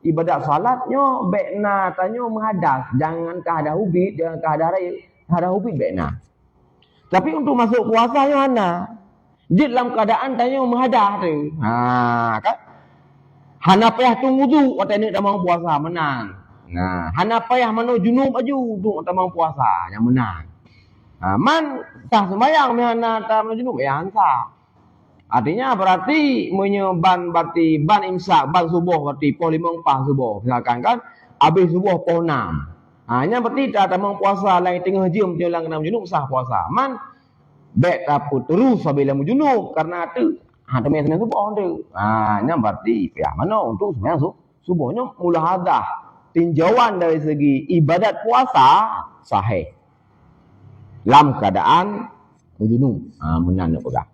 Ibadat salatnya bek na tanyo menghadas. Jangan kehadah ubid, jangan kehadah raya. Kehadah ubid bek na. Tapi untuk masuk puasa yang mana? Jadi dalam keadaan tanyo menghadah tu. Kan? Hana payah tunggu tu, waktu ni dah mau puasa menang. Nah, hana payah mano junub aju duk tamang puasa yang menang. Man sah sembahyang hana tamang junub ya sah. Artinya berarti menyeban berarti ban imsak ban subuh berarti pukul 5 pah subuh misalkan kan habis subuh pukul 6. Hanya berarti dah tamang puasa lain tengah jam dia lang kena junub sah puasa. Man bek taput terus apabila junub karena tu ada sembahyang subuh tu. Nya berarti ya mana untuk sembahyang subuhnya mulahadah tinjauan dari segi ibadat puasa sahih dalam keadaan mujunub menan nak pegang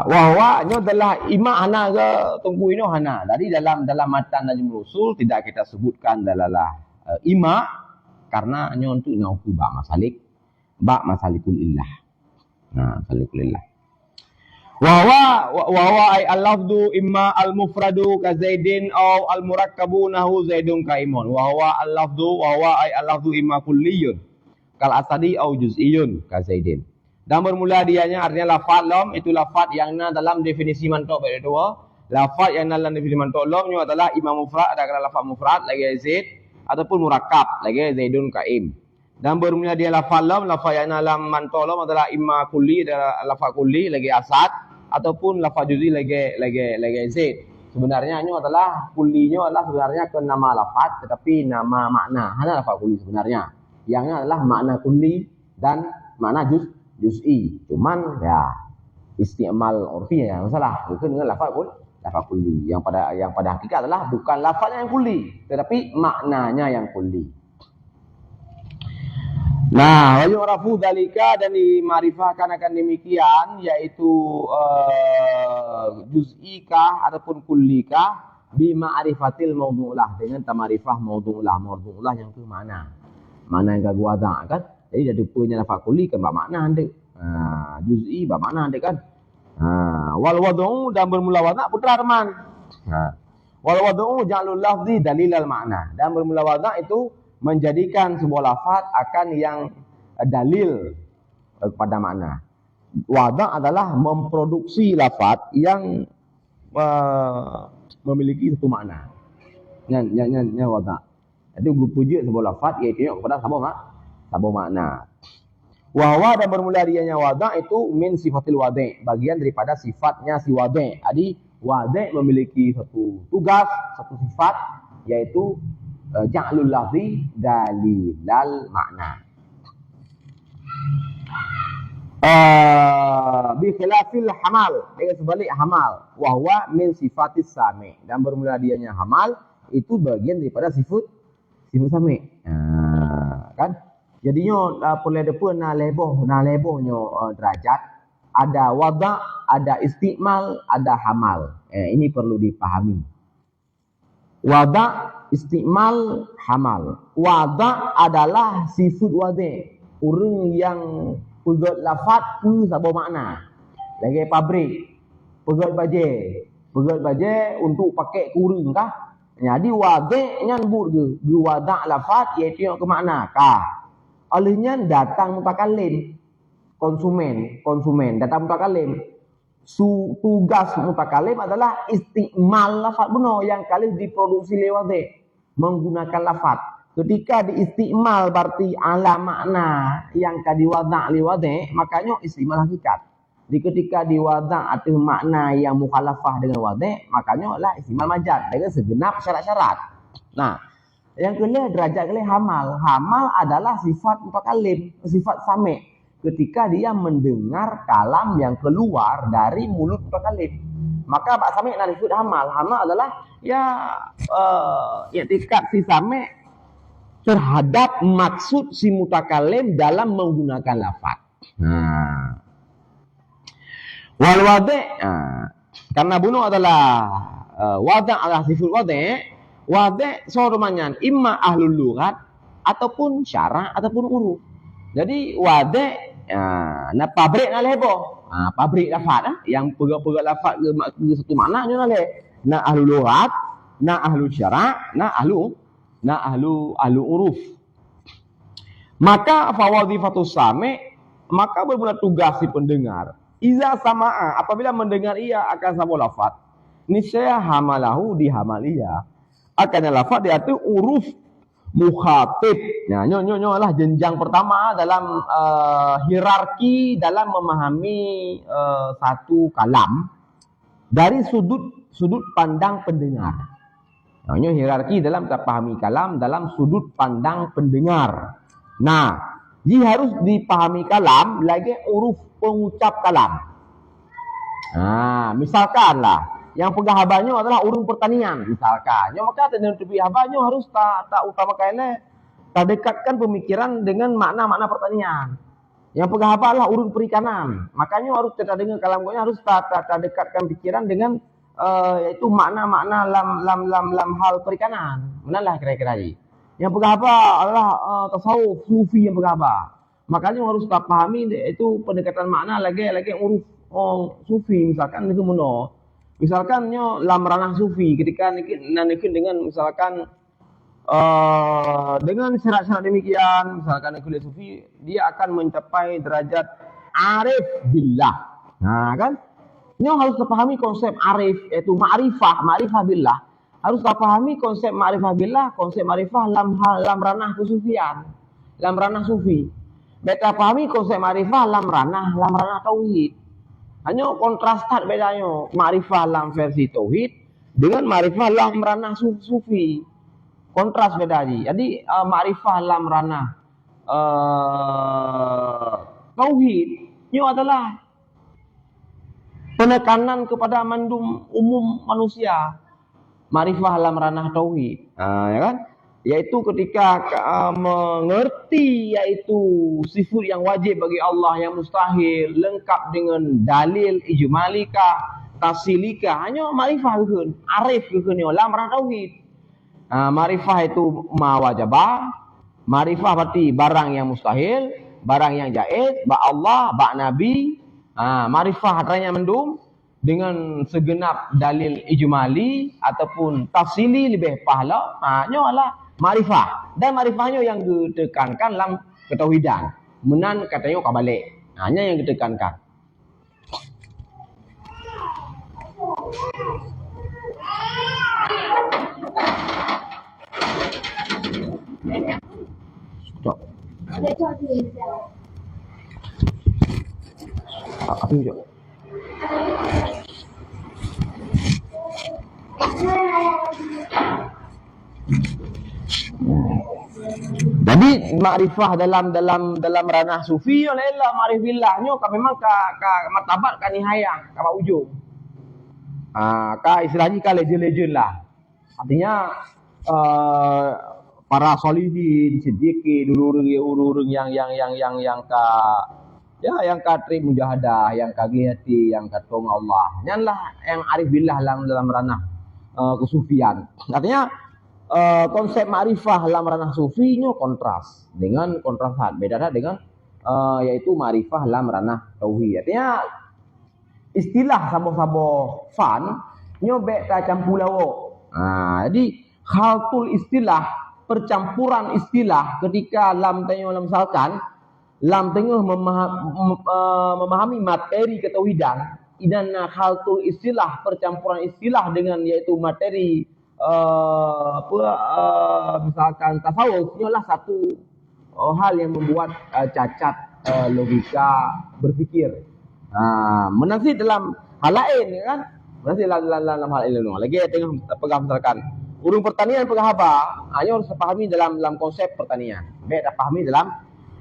wahwanya adalah imak hana ke tunggu ini hana dari dalam matan Najmul Usul tidak kita sebutkan dalalah imak karena hanya untuk nauku bak masalikul illah masalikul illah Wa ay al-lafdu imma al-mufradu ka Zaidin aw al-murakkabu nahu Zaidun kaimun. Wa ay al-lafdu imma kulliyun kal asadi aw juz'iyun ka Zaidin. Dan bermula dianya artinya lafaz lam itu lafaz yang dalam definisi mantuk bagi dua. Lafaz yang dalam definisi mantuk lam adalah imam mufrad, ada lafaz mufrad lagi Zaid ataupun murakkab lagi Zaidun kaim. Dan bermula dia lafaz lam, lafaz yang dalam mantuk lam adalah imma kulli, adalah lafaz kulli lagi asad ataupun lafaz juz'i lagi Zaid. Sebenarnya ini adalah kullinya adalah sebenarnya ke nama lafaz tetapi nama makna. Hanya lafaz kulli sebenarnya. Yang adalah makna kulli dan makna juz'i. Cuman ya istimal urfi ya masalah. Bukan dengan lafaz kulli. Yang pada hakikat adalah bukan lafaznya yang kulli, tetapi maknanya yang kulli. Nah, wa yu'rafu dzalika dan dimarifahkan akan demikian yaitu juz'ikah ataupun kullikah bi ma'rifatil maudhu'lah dengan tamarifah maudhu'lah. Maudhu'lah yang tu mana yang gagu ada kan. Jadi ada punya lafaz kulli kan makna ande. Juz'i makna ande kan. Wal wad'u dan bermula wada' putra teman. Wal wad'u ja'alul lafzi dalilal makna. Dan bermula wada' itu menjadikan sebuah lafaz akan yang dalil kepada makna. Wada' adalah memproduksi lafaz yang memiliki satu makna. Nya wada'. Jadi puji sebuah lafaz iaitu kepada satu makna. Wa dan bermula dianya wada' itu min sifatil wada', bagian daripada sifatnya si wada'. Jadi wada' memiliki satu tugas, satu sifat yaitu ja'lul lafzi dalilal makna. Bi khilafil hamal, dengan sebalik hamal, wa huwa min sifatis sami. Dan bermula dianya hamal itu bagian daripada sifat sami. Kan? Jadinya boleh depan na lebohnya derajat, ada wada', ada istimal, ada hamal. Ini perlu dipahami. Wada', istimal, hamal. Wada' adalah sifat wada'. Orang yang pegat lafaz ke sebuah makna. Lagi pabrik, pegat baje untuk pakai kuring kah? Jadi wada' nyambut ke wada' lafaz iaitu yang ke makna kah? Olehnya datang mutakalim, konsumen datang mutakalim. Tugas mutakalim adalah istimal lafaz benar yang kali diproduksi lewat menggunakan lafaz. Ketika diistimal berarti ala makna yang kadiwada' lewat makanya istimal hakikat. Di ketika diwada' atau makna yang mukhalafah dengan wada' makanya lah istimal majaz dengan segenap syarat-syarat. Nah, yang kedua derajat kedua hamal. Hamal adalah sifat mutakalim, sifat sami. Ketika dia mendengar kalam yang keluar dari mulut mutakalim, maka Pak Sami nak disebut hamal. Hamal adalah i'tikad si Sami terhadap maksud si mutakalim dalam menggunakan lafaz. Wal wada' karena bunuh adalah wada' adalah sifat wada' sormanyan imma ahlul lughat ataupun syara' ataupun uruf. Jadi wada' nak pabrik nak leboh. Pabrik lafaz yang pegang-pegang lafaz ke satu makna nya nak na ahlu lughat, na ahlu syara', na ahlu uruf. Maka fawadhifatus sami, maka bermula tugas si pendengar. Iza sama'a, apabila mendengar ia akan sebuah lafaz, niscaya hamalahu dihamaliya. Akan lafaz dia itu uruf mukhatib. Nah, nyo lah jenjang pertama dalam hierarki dalam memahami satu kalam dari sudut pandang pendengar. Nah, nyo hierarki dalam terpahami kalam dalam sudut pandang pendengar. Nah, harus dipahami kalam lagi uruf pengucap kalam. Nah, misalkanlah yang penggahabannya adalah urung pertanian misalkan. Yang maka dengan penggahabannya harus tak utamakannya tak dekatkan pemikiran dengan makna-makna pertanian. Yang penggahaban adalah urung perikanan. Makanya harus kita dengar kalamnya harus tak dekatkan pikiran dengan yaitu makna-makna lam hal perikanan. Benalah kira-kira ini. Yang penggahaban adalah tasawuf sufi yang penggahaban. Makanya harus tak pahami itu pendekatan makna lagi uruf sufi misalkan niku menawa. Misalkan nyo lam ranah sufi ketika niki dengan misalkan dengan syarat-syarat demikian, misalkan kuliah sufi, dia akan mencapai derajat arif billah. Nah kan, ini harus terpahami konsep arif, yaitu ma'rifah billah. Harus terpahami konsep ma'rifah billah, konsep ma'rifah lam ranah kesufian, lam ranah sufi. Beta pahami konsep ma'rifah lam ranah tauhid. Hanya kontras bedanya ma'rifah lam versi tauhid dengan ma'rifah lam ranah sufi. Kontras beda jadi ma'rifah lam ranah tauhid ini adalah penekanan kepada mandum umum manusia. Ma'rifah lam ranah tauhid, ya kan, yaitu ketika mengerti yaitu sifat yang wajib bagi Allah, yang mustahil, lengkap dengan dalil ijmalika tafsilika, hanya ma'rifah keun arif keun lam ranah tauhid. Ma'rifah itu ma wajibah, ma'rifah berarti barang yang mustahil, barang yang jaiz, ba Allah, ba Nabi. Ma'rifah hadranya mendum dengan segenap dalil ijmali ataupun tafsili lebih pahala. Nyo lah ma'rifah. Dan ma'rifahnya yang ditekankan dalam ketauhidan. Menan katanya kabalik. Hanya yang ditekankan. Apa itu? Jadi makrifah dalam ranah sufi olehlah makrifillahnya memang ka martabat ka nihayah ka ujung. Ka istilahnya ka legend lah. Artinya para solihin, siddiqin, urung yang ka yang katri mujahadah, yang kagliati, yang katong Allah. Nyanlah yang arif billah dalam ranah kesufian. Artinya konsep ma'rifah dalam ranah sufinya kontras dengan kontrasat. Beda dengan yaitu ma'rifah dalam ranah tauhid. Artinya istilah sabo-sabo fan nyobek ta campur lawo. Jadi khaltul istilah, percampuran istilah ketika lam tengah misalkan lam tengah memahami materi ketauhidan, idana khaltul istilah, percampuran istilah dengan yaitu materi misalkan tasawuf, inilah satu hal yang membuat cacat logika berpikir. Menasih dalam hal lain kan, menasih dalam hal lain lagi tengah pegang misalkan urung pertanian pegang apa, hanya harus pahami dalam konsep pertanian, beda pahami dalam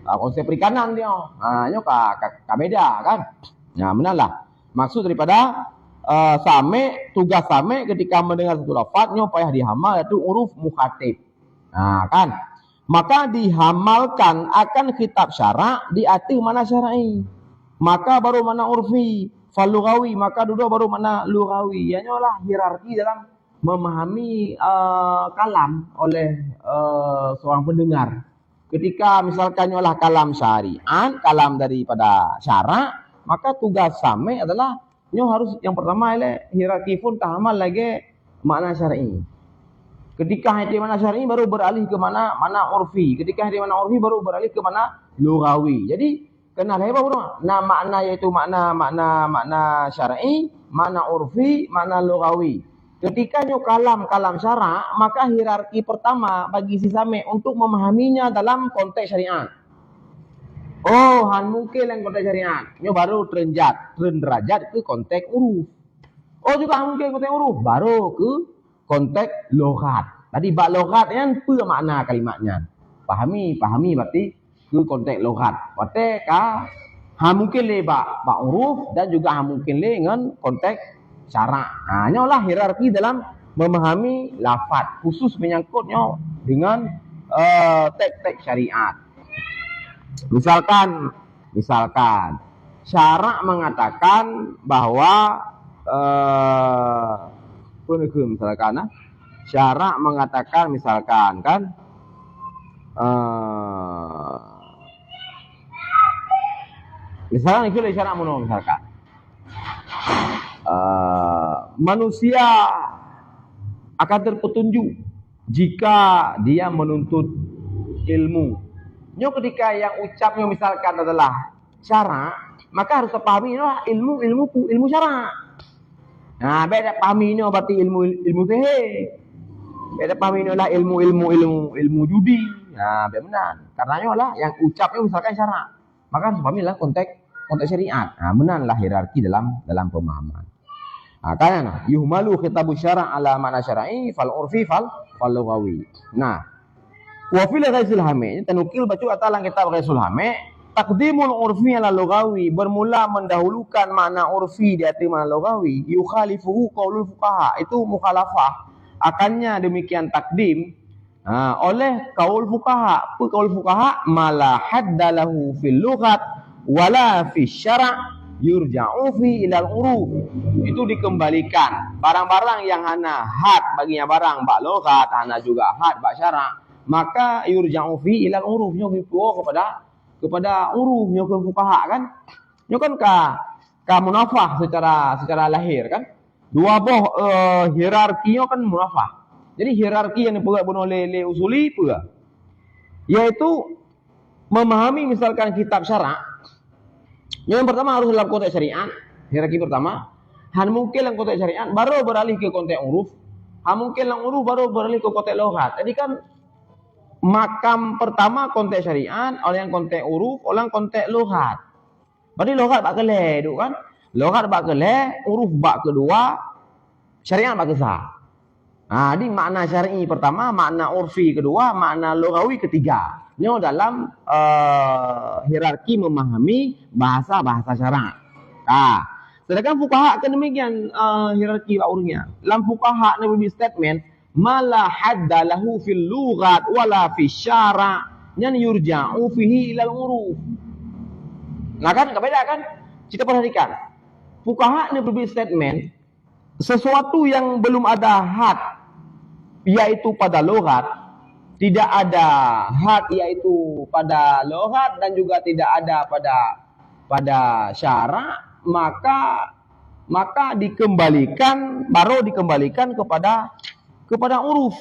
konsep perikanan dia, hanya ka beda kan. Nah, benalah maksud daripada tugas same ketika mendengar satu lafaz nyo payah dihamal yaitu huruf mukhatib. Kan. Maka dihamalkan akan kitab syarak diatur mana syar'i. Maka baru mana urfi, fal lughawi, maka dulu baru mana lughawi. Ya nyolah hierarki dalam memahami kalam oleh seorang pendengar. Ketika misalkan nyolah kalam syari'an, kalam daripada syarak, maka tugas same adalah nyo harus yang pertama ialah hierarki pun tahamal lagi makna syar'i. Ketika hati mana syar'i baru beralih ke mana urfi. Ketika hati mana urfi baru beralih ke mana lughawi. Jadi kenal apa bro? Nah, makna yaitu makna syar'i, makna urfi, makna lughawi. Ketika nyo kalam syarak, maka hierarki pertama bagi si same untuk memahaminya dalam konteks syariat. Oh, han mungkin yang konteks syariat. Nyo baru derajat ke konteks uruf. Oh, juga han mungkin konteks uruf, baru ke konteks loghat. Tadi bab loghat kan apa makna kalimatnya? Pahami berarti ke konteks loghat. Berarti han mungkin le bab uruf dan juga han mungkin le dengan konteks syarak. Nyolah hierarki dalam memahami lafaz khusus menyangkutnya dengan teks-teks syariat. Misalkan syarak mengatakan bahwa misalkan syarak mengatakan misalkan kan misalkan itu syarak mono misalkan manusia akan terpetunjuk jika dia menuntut ilmu. Nyo ketika yang ucapnya misalkan adalah syara, maka harus pahami ilmu syara. Nah, beda pahami ini berarti ilmu fikih. Beda pahami ini lah ilmu judi. Nah, benar. Karenanya lah yang ucapnya misalkan syara, maka harus pahami lah konteks syariat. Nah, benar lah hierarki dalam pemahaman. Nah, karena yuhmalu khitabu syara' ala makna syar'i fal urfi fal lughawi. Nah, wa fil ghaisil hame tanukil bacu atalang kitab ghaisul hame taqdimul urfi ala lughawi, bermula mendahulukan makna urfi di atas makna lughawi, yukhalifuhu qaulul fuqaha, itu mukhalafah akannya demikian takdim oleh kaul fuqaha. Kaul fuqaha mala haddalahu fil lughat wala fi syara' yurja'u fi ilal uruf, itu dikembalikan barang-barang yang hana had baginya barang bak lughat, hana juga had bak syara', maka yurja'u fi ilal uruf, nyo kepada uruf, nyo kan fuqaha kan, nyo kan ka munafah secara lahir kan, dua boh hierarkinya kan munafah. Jadi hierarki yang dipegang oleh usuli pula, yaitu memahami misalkan kitab syara'. Yang pertama harus dalam konteks syariat, hierarki pertama. Han mungkin dalam konteks syariat baru beralih ke konteks uruf. Han mungkin dalam uruf baru beralih ke konteks lughat. Jadi kan makam pertama konteks syariat, oleh yang konteks uruf, oleh yang konteks lughat. Berarti lughat bak keleh tu kan? Lughat bak keleh, uruf bak kedua, syariat bak kesah. Jadi makna syar'i pertama, makna urfi kedua, makna lughawi ketiga. Ini dalam hierarki memahami bahasa syara'. Sedangkan fuqaha kan demikian hierarki urutnya. Dalam fuqaha nabi statement mala hadda lahu fil lughat wala fi syara' yan yurja'u fihi ilal uruf. Nah kan beda kan? Kita perhatikan. Fuqaha nabi statement sesuatu yang belum ada had yaitu pada lughat, tidak ada had yaitu pada lughat dan juga tidak ada pada syara', maka baru dikembalikan kepada uruf.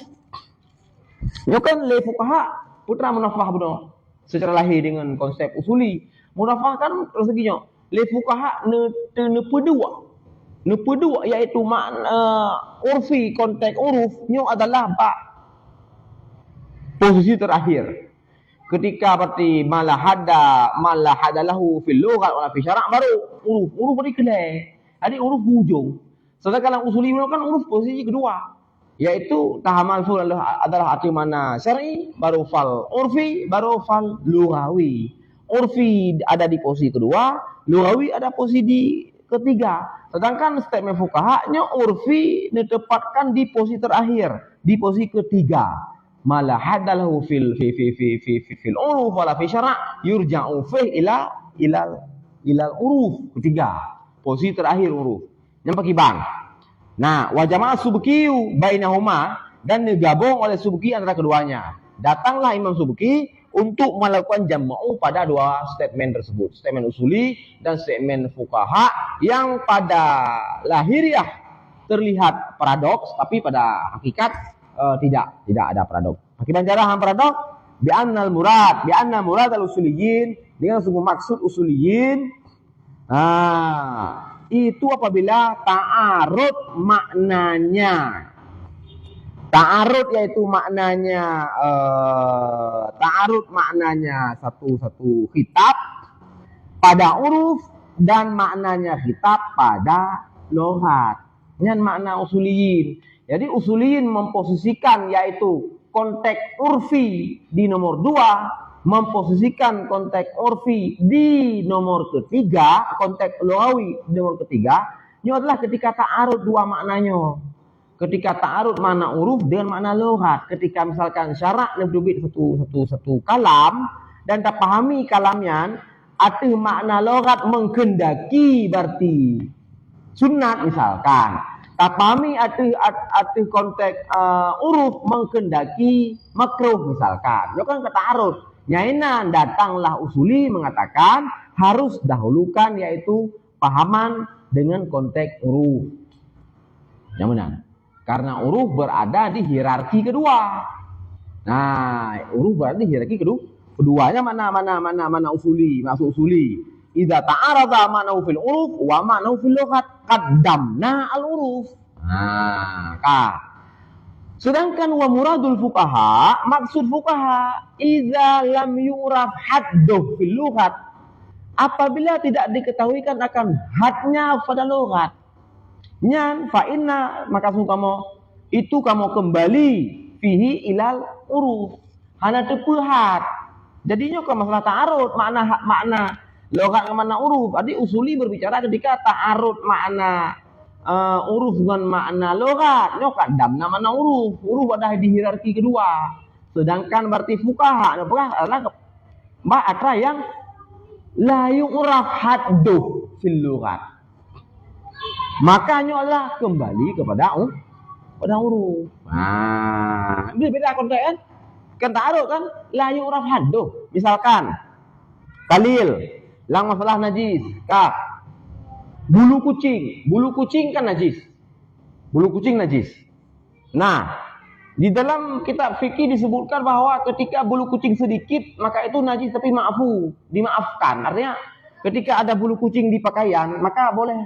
Ya kan le fuqaha putra munafah benar secara lahir dengan konsep usuli. Munafah kan reseginya le fuqaha ne pedua yaitu makna urfi, konteks uruf nyo adalah posisi terakhir. Ketika berarti malah hadalahu fil lughat wala fi syara' baru uruf beriklah. Jadi uruf hujung. Sedangkan usuli kan uruf posisi kedua, yaitu tahamal ful adalah arti mana syar'i, baru fal urfi, baru fal lughawi. Urfi ada di posisi kedua, lughawi ada posisi di ketiga. Sedangkan statement fuqaha nya urfi ditempatkan di posisi terakhir, di posisi ketiga. Malah hadalahu fil uruf wala fi syara' yurja'u fi ilal uruf, ketiga posisi terakhir uruf yang pakai bang. Nah, wa jama'a subkiyu bainahuma, dan digabung oleh subki antara keduanya. Datanglah Imam Subki untuk melakukan jam'u pada dua statement tersebut, statement usuli dan statement fuqaha, yang pada lahiriah terlihat paradoks, tapi pada hakikat tidak ada paradoks. Pakai banjarahan paradoks bi anna murad al usuliyin, dengan sungguh maksud usuliyin itu apabila ta'arud maknanya. Ta'arud yaitu maknanya satu khitab pada uruf dan maknanya khitab pada lughat. Dengan makna usuliyin. Jadi usuliyin memposisikan yaitu konteks urfi di nomor 2, memposisikan konteks urfi di nomor ketiga, konteks lughawi di nomor ketiga. Ini adalah ketika ta'arud dua maknanya. Ketika ta'arud makna uruf dengan makna lughat. Ketika misalkan syara' nebdubit satu kalam dan tak pahami kalamnya, arti makna lughat menghendaki berarti sunat misalkan. Tak pahami arti konteks uruf menghendaki makruh misalkan. Itu kan ta'arud. Nyainan datanglah usuli mengatakan harus dahulukan yaitu pahaman dengan konteks huruf. Yang mana? Karena huruf berada di hierarki kedua. Nah, huruf berada di hierarki kedua. Keduanya mana usuli, masuk usuli. Idza ta'arada ma'nahu fil uruf wa ma'nahu fil lughat qaddamna al-uruf. Sedangkan wa muradul fuqaha, maksud fuqaha, idza lam yu'raf hadduh fil lughat, apabila tidak diketahuikan akan hadnya pada lughat. Nyan fa inna, maka kamu itu kamu kembali fihi ilal uruf. Hana tepuhat. Jadinya ke masalah ta'arud, makna lughat mana uruf. Jadi usuli berbicara ketika ta'arud makna uruf dengan makna lughat. Nyokat damna mana uruf. Uruf ada di hierarki kedua. Sedangkan berarti fuqaha adalah bahasa yang la yu'raf hadduh fil lughat. Makanya Allah kembali kepada uruf. Nah, ini beda konteks kan? Kan ta'arud kan la yu'raf hadduh. Misalkan kalil, lang masalah najis, kah? Bulu kucing kan najis. Bulu kucing najis. Nah, di dalam kitab fikih disebutkan bahwa ketika bulu kucing sedikit maka itu najis tapi dimaafkan. Artinya ketika ada bulu kucing di pakaian maka boleh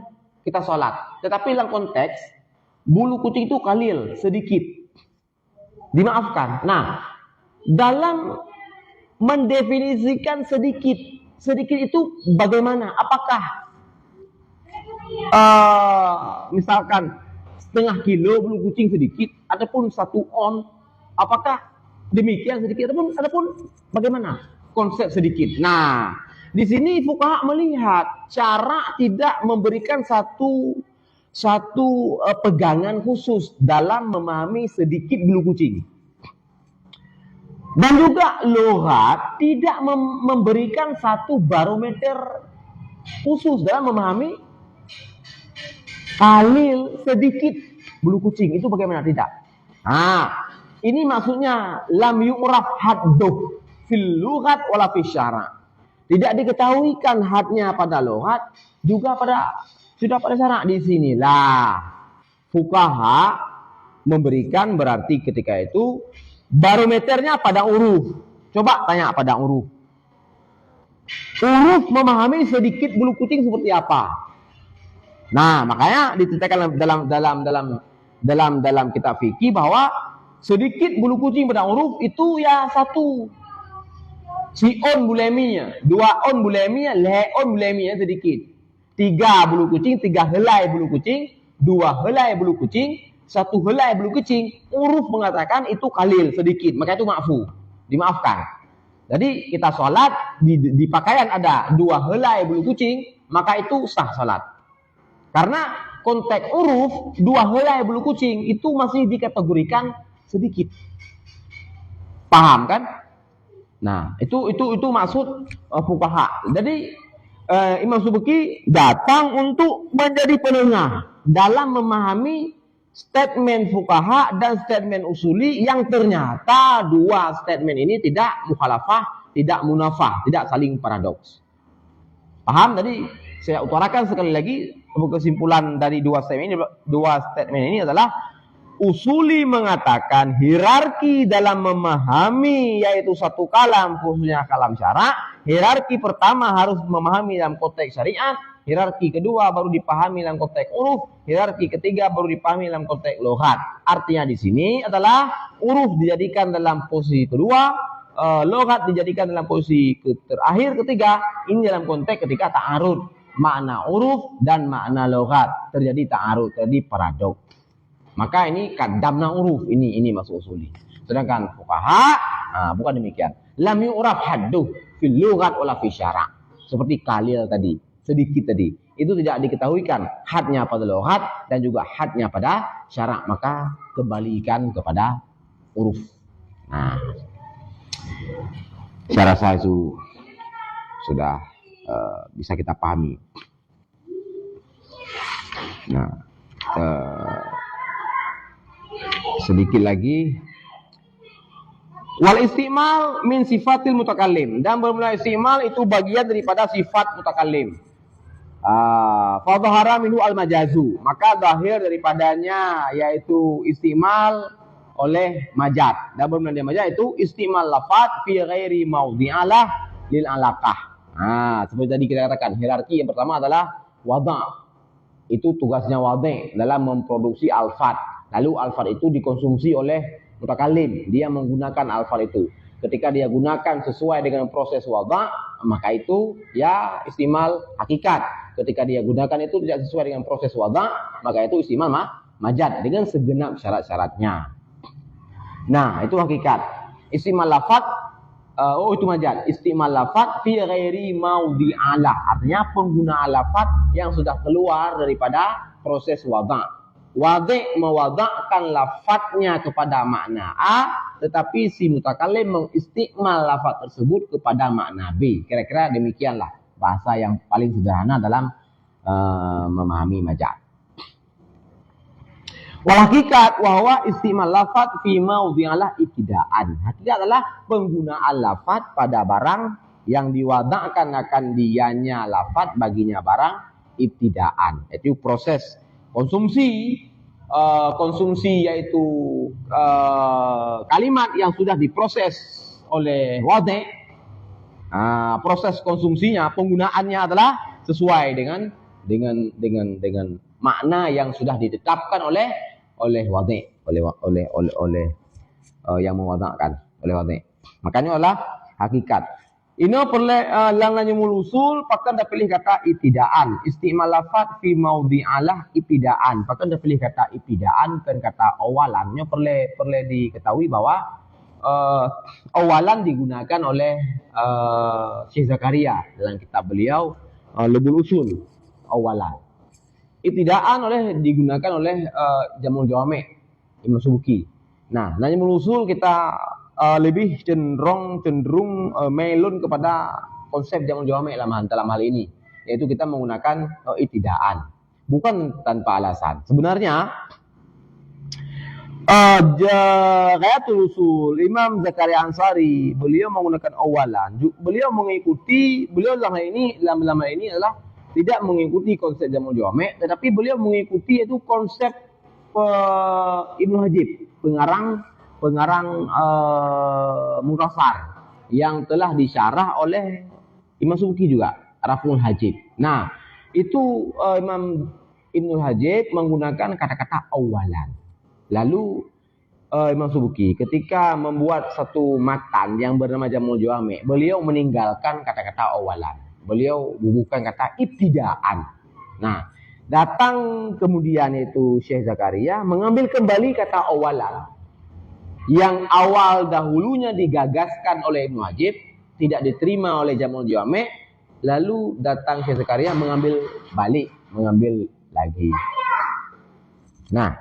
kita sholat. Tetapi dalam konteks bulu kucing itu kalil, sedikit, dimaafkan. Nah, dalam mendefinisikan sedikit itu bagaimana? Apakah misalkan setengah kilo bulu kucing sedikit ataupun 1 on? Apakah demikian sedikit ataupun bagaimana konsep sedikit? Nah, di sini fuqaha melihat cara tidak memberikan satu pegangan khusus dalam memahami sedikit bulu kucing. Dan juga lughat tidak memberikan satu barometer khusus dalam memahami kalil sedikit bulu kucing itu bagaimana, tidak. Nah, ini maksudnya lam yu'raf hadduh fil lughat wala fil syara'. Tidak diketahuikan hadnya pada lughat juga sudah pada syara'. Di sinilah fuqaha memberikan berarti ketika itu barometernya pada uruf. Coba tanya pada uruf. Uruf memahami sedikit bulu kucing seperti apa? Nah, makanya diceritakan dalam kitab fikih bahwa sedikit bulu kucing pada uruf itu ya 1 on buleminya, 2 on buleminya, on buleminya sedikit. 3 bulu kucing, 3 helai bulu kucing, 2 helai bulu kucing, 1 helai bulu kucing. Uruf mengatakan itu kalil, sedikit, maka itu dimaafkan. Jadi kita sholat di pakaian ada 2 helai bulu kucing, maka itu sah sholat. Karena konteks uruf 2 helai bulu kucing itu masih dikategorikan sedikit. Paham kan? Nah, itu maksud fuqaha. Jadi Imam Subki datang untuk menjadi penengah dalam memahami statement fuqaha dan statement usuli yang ternyata 2 statement ini tidak mukhalafah, tidak munafah, tidak saling paradoks. Paham? Tadi saya utarakan sekali lagi kesimpulan dari 2 statement ini adalah usuli mengatakan hierarki dalam memahami yaitu satu kalam, khususnya kalam syara'. Hierarki pertama harus memahami dalam konteks syariat, hierarki kedua baru dipahami dalam konteks uruf, hierarki ketiga baru dipahami dalam konteks lughat. Artinya di sini adalah uruf dijadikan dalam posisi kedua, lughat dijadikan dalam posisi terakhir ketiga. Ini dalam konteks ketika ta'arud makna uruf dan makna lughat, terjadi ta'arud, terjadi paradoks. Maka ini qaddamna uruf, ini masuk usuli. Sedangkan fuqaha bukan demikian. Lam yu'raf hadduh fil lughat wala fil syara'. Seperti kalil tadi, sedikit tadi. Itu tidak diketahuikan hadnya pada lughat dan juga hadnya pada syara', maka kembalikan kepada uruf. Nah, saya rasa itu sudah bisa kita pahami. Nah, sedikit lagi, wal istimal min sifatil mutakallim, dan bermula istimal itu bagian daripada sifat mutakallim. Fadhahara minhu al-majazu, maka zahir daripadanya yaitu istimal oleh majaz. Dan bermakna majaz itu istimal lafaz fi ghairi mawdi'alah lil alaqah. Seperti tadi kita katakan, hierarki yang pertama adalah wada'. Itu tugasnya wadi' dalam memproduksi alfaz. Lalu alfaz itu dikonsumsi oleh mutakalim. Dia menggunakan alfaz itu. Ketika dia gunakan sesuai dengan proses wada', maka itu ya istimal hakikat. Ketika dia gunakan itu tidak sesuai dengan proses wada', maka itu istimal majaz dengan segenap syarat-syaratnya. Nah, itu hakikat. Istimal lafaz, itu majaz. Istimal lafaz fi ghairi mawdi'alah. Artinya penggunaan lafaz yang sudah keluar daripada proses wada'. Wadi' mewada'kan lafaznya kepada makna A, tetapi si mutakalim mengistikmal lafaz tersebut kepada makna B. Kira-kira demikianlah bahasa yang paling sederhana dalam memahami majaz. Wal hakikat wahwa istimal lafaz fi mawdi'alah ibtida'an. Hakikat adalah penggunaan lafaz pada barang yang diwada'kan akan dianya lafaz baginya barang ibtida'an. Itu proses konsumsi. Konsumsi yaitu kalimat yang sudah diproses oleh wadi'. Proses konsumsinya, penggunaannya adalah sesuai dengan makna yang sudah ditetapkan oleh wadi', oleh yang mewada'kan oleh wadi'. Makanya adalah hakikat. Ino perle langannya mulusul pakan dah pilih kata ibtidaan. Istimal lafaz fi mawdi'alah ibtidaan. Pakan dah pilih kata ibtidaan kan kata awalannya perle diketahui bahwa awalan digunakan oleh Syekh Zakaria dalam kitab beliau Lubul Usul awalan. Ibtidaan digunakan oleh Jamul Jawami' Imam Subuki. Nah, nanya melusul kita lebih cenderung melun kepada konsep Jamul Jawami' dalam hal ini, yaitu kita menggunakan ibtidaan, bukan tanpa alasan. Sebenarnya Ghayatul Usul Imam Zakaria Ansari beliau menggunakan awalan. Beliau dalam hal ini adalah tidak mengikuti konsep Jamul Jawami', tetapi beliau mengikuti itu konsep Ibnu Hajib, pengarang Mukhtasar yang telah disyarah oleh Imam Subuki juga, Raf'ul Hajib. Nah, itu Imam Ibnu Hajib menggunakan kata-kata awalan. Lalu Imam Subuki ketika membuat satu matan yang bernama Jamul Jawami', beliau meninggalkan kata-kata awalan. Beliau bubuhkan kata ibtidaan. Nah, datang kemudian itu Syekh Zakaria mengambil kembali kata awalan. Yang awal dahulunya digagaskan oleh Ibnu Hajib, tidak diterima oleh Jamul Jawami', lalu datang Syekh Zakaria mengambil lagi. Nah,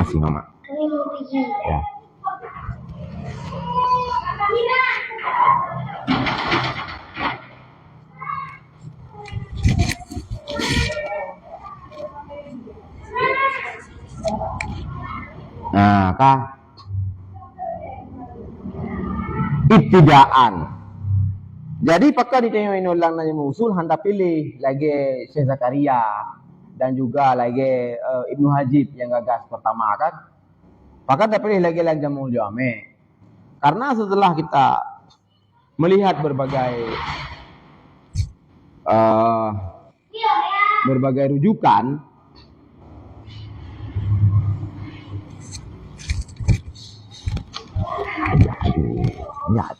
kasih mama. Kami mau pergi. Ya. Nah, ibtidaan. Jadi pakai ditengok ulang nanya usul hanta pilih lagi Syekh Zakaria dan juga lagi Ibnu Hajib yang gagas pertama kan. Pakai tak pilih lagi Jamul Jawami'. Karena setelah kita melihat berbagai rujukan, Mak.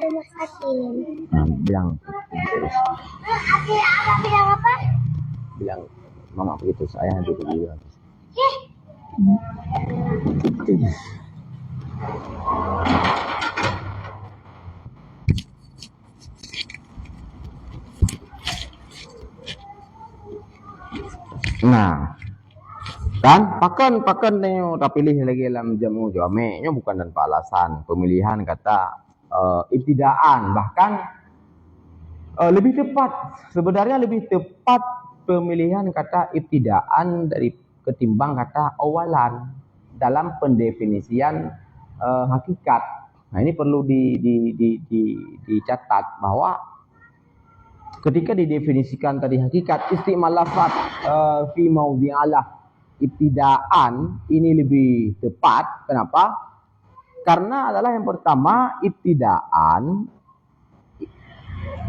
Rumah sakit. Bilang apa? Bilang mama begitu, saya nanti begitu. Nah, kan pakan tengok tak pilih lagi dalam Jamul Jawami', bukan tanpa alasan. Pemilihan kata ibtidaan, bahkan lebih tepat pemilihan kata ibtidaan dari ketimbang kata awalan dalam pendefinisian hakikat. Nah, ini perlu dicatat bahwa ketika didefinisikan tadi hakikat, istimal lafaz fi maudhi'alah ibtidaan ini lebih tepat. Kenapa? Karena adalah yang pertama, ibtidaan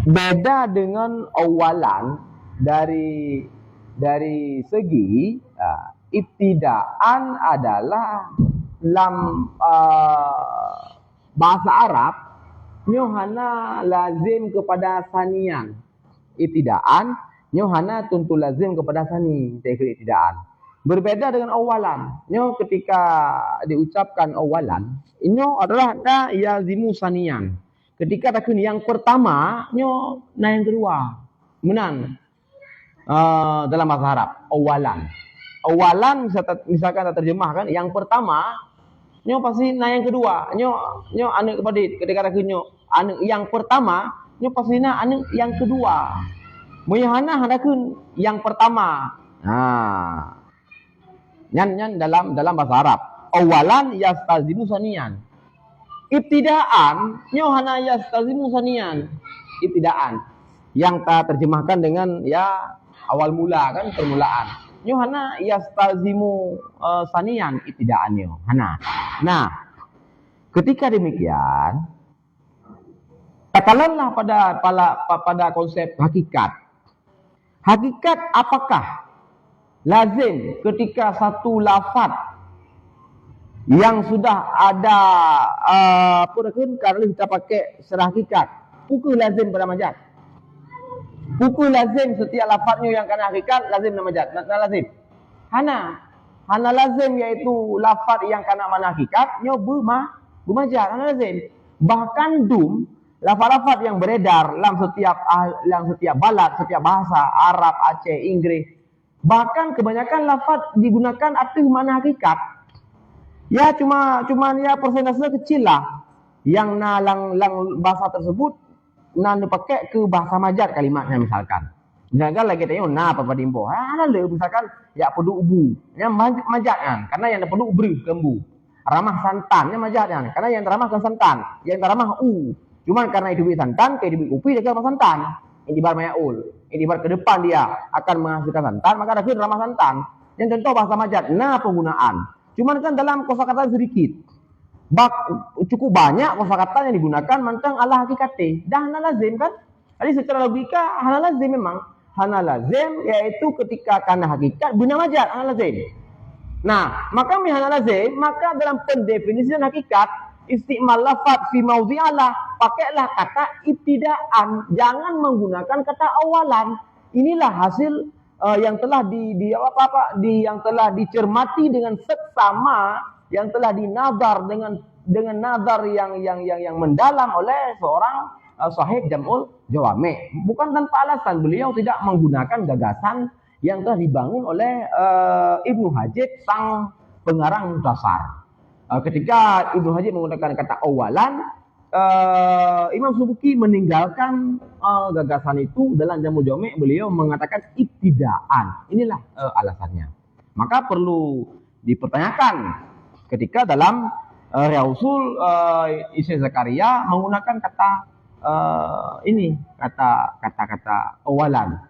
beda dengan awalan dari segi ibtidaan adalah dalam bahasa Arab nyohana lazim kepada sanian. Ibtidaan nyohana tentu lazim kepada sani ibtidaan. Berbeda dengan awalan. Nyo ketika diucapkan awalan, inyo adalah da yazimu sanian. Ketika takun yang pertama, nyo na yang kedua. Menang. Dalam bahasa Arab, awalan. Awalan misalkan kita terjemahkan yang pertama, nyo pasti na yang kedua. Nyo anu kepada ketika takun nyo anu yang pertama, nyo pasti na anu yang kedua. Moyahana hadakun yang pertama. Nah, nyan dalam bahasa Arab. Awalan yastazimu sanian. Ibtidaan nyohana yastazimu sanian. Ibtidaan yang tak terjemahkan dengan ya awal mula kan, permulaan. Nyohana yastazimu sanian ibtidaan nyohana. Nah, ketika demikian, takalanlah pada konsep hakikat. Hakikat apakah lazim ketika satu lafaz yang sudah ada kalau kita pakai secara hakikat, pukul lazim pada majaz. Pukul lazim setiap lafaznya yang kena hakikat lazim dan majaz. Nah, lazim. Hana lazim iaitu lafaz yang kena mana hakikat, nyo bermajaz. Hana lazim. Bahkan lafaz-lafaz yang beredar dalam setiap balad, setiap bahasa Arab, Aceh, Inggris, bahkan kebanyakan lafaz digunakan arti mana hakikat. Ya cuma ya persentase kecil lah yang lang bahasa tersebut dipakai ke bahasa majaz kalimatnya misalkan. Misalkan lagi tanya apa dimbo. Misalkan ya pedu ubu. Yang majaz kan karena yang pedu ubri lembu. Ramah santannya majaz kan karena yang ramah ke santan, yang ramah Cuman karena itu santan, kayak diberi upi dia ramah santan. Ini bar mayaul. Ini bar ke depan dia akan menghasilkan santan, maka ada ramah santan. Yang contoh bahasa majaz, penggunaan. Cuman kan dalam kosakata sedikit. Cukup banyak kosakata yang digunakan mantang ala hakikate. Dah hana lazim kan? Jadi secara logika hana lazim memang. Hana lazim yaitu ketika karena hakikat guna majaz hana lazim. Nah, maka hana lazim, maka dalam pendefinisian hakikat istimal lafaz fi maudhi'alah, pakailah kata ibtidaan, jangan menggunakan kata awalan. Inilah hasil yang telah yang telah dicermati dengan seksama, yang telah dinazar dengan nazar yang mendalam oleh seorang sahib Jam'ul Jawami'. Bukan tanpa alasan beliau tidak menggunakan gagasan yang telah dibangun oleh Ibnu Hajib sang pengarang Mukhtasar. Ketika Ibnu Hajib menggunakan kata awalan, Imam Subki meninggalkan gagasan itu. Dalam Jam'ul Jawami' beliau mengatakan ibtidaan. Inilah alasannya. Maka perlu dipertanyakan ketika dalam Riyausul Syekh Zakaria menggunakan kata kata awalan.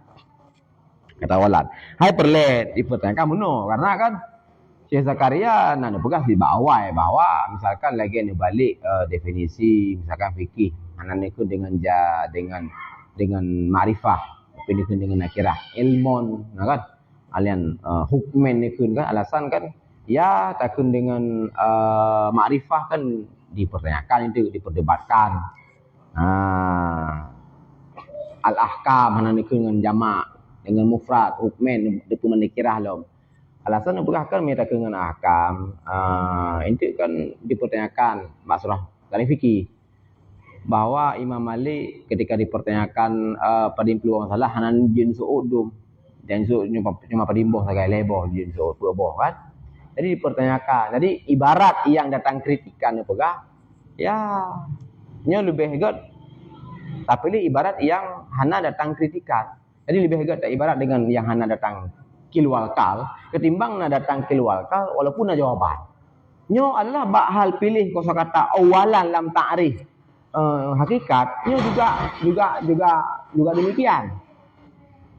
Kata awalan. Hai perlu dipertanyakan benar karena kan Syekh Zakaria nak pegang di bawah bahwa misalkan lagi ni balik definisi misalkan fikih anak ni dengan ma'rifah ini dengan nakirah ilmun kan alian hukmen ni kan alasan kan ya takun dengan ma'rifah kan dipertanyakan itu diperdebatkan al-ahkam anak ni dengan jamak dengan mufrad hukmen depan nakirah lom. Alasan yang berkaitan dengan ahkam, itu kan dipertanyakan masalah dari fikih bahwa Imam Malik ketika dipertanyakan pada peluang salah hanan jin suudum dan cuma padimboh sebagai leboh jin suud boh kan. Jadi dipertanyakan. Jadi ibarat yang datang kritikan itu ya nya lebih hebat. Tapi ini ibarat yang hana datang kritikan. Jadi lebih hebat ibarat dengan yang hana datang kilwalkal ketimbang nak datang kilwalkal walaupun nak jawaban. Nyo adalah bak hal pilih kosakata awalan lam ta'rif hakikat. Nyo juga demikian.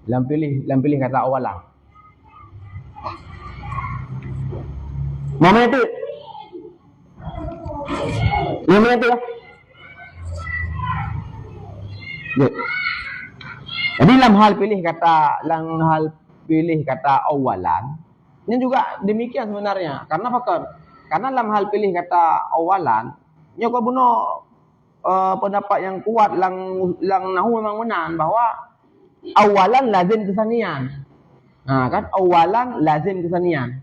Lam pilih kata awalan. Mana itu? Mana itu lah? Jadi dalam hal pilih kata awalan, ini juga demikian sebenarnya. Karena faktor, karena dalam hal pilih kata awalan, nyo ko buno pendapat yang kuat lang nahu memang benar bahwa awalan lazim kesanian. Nah, kan awalan lazim kesanian.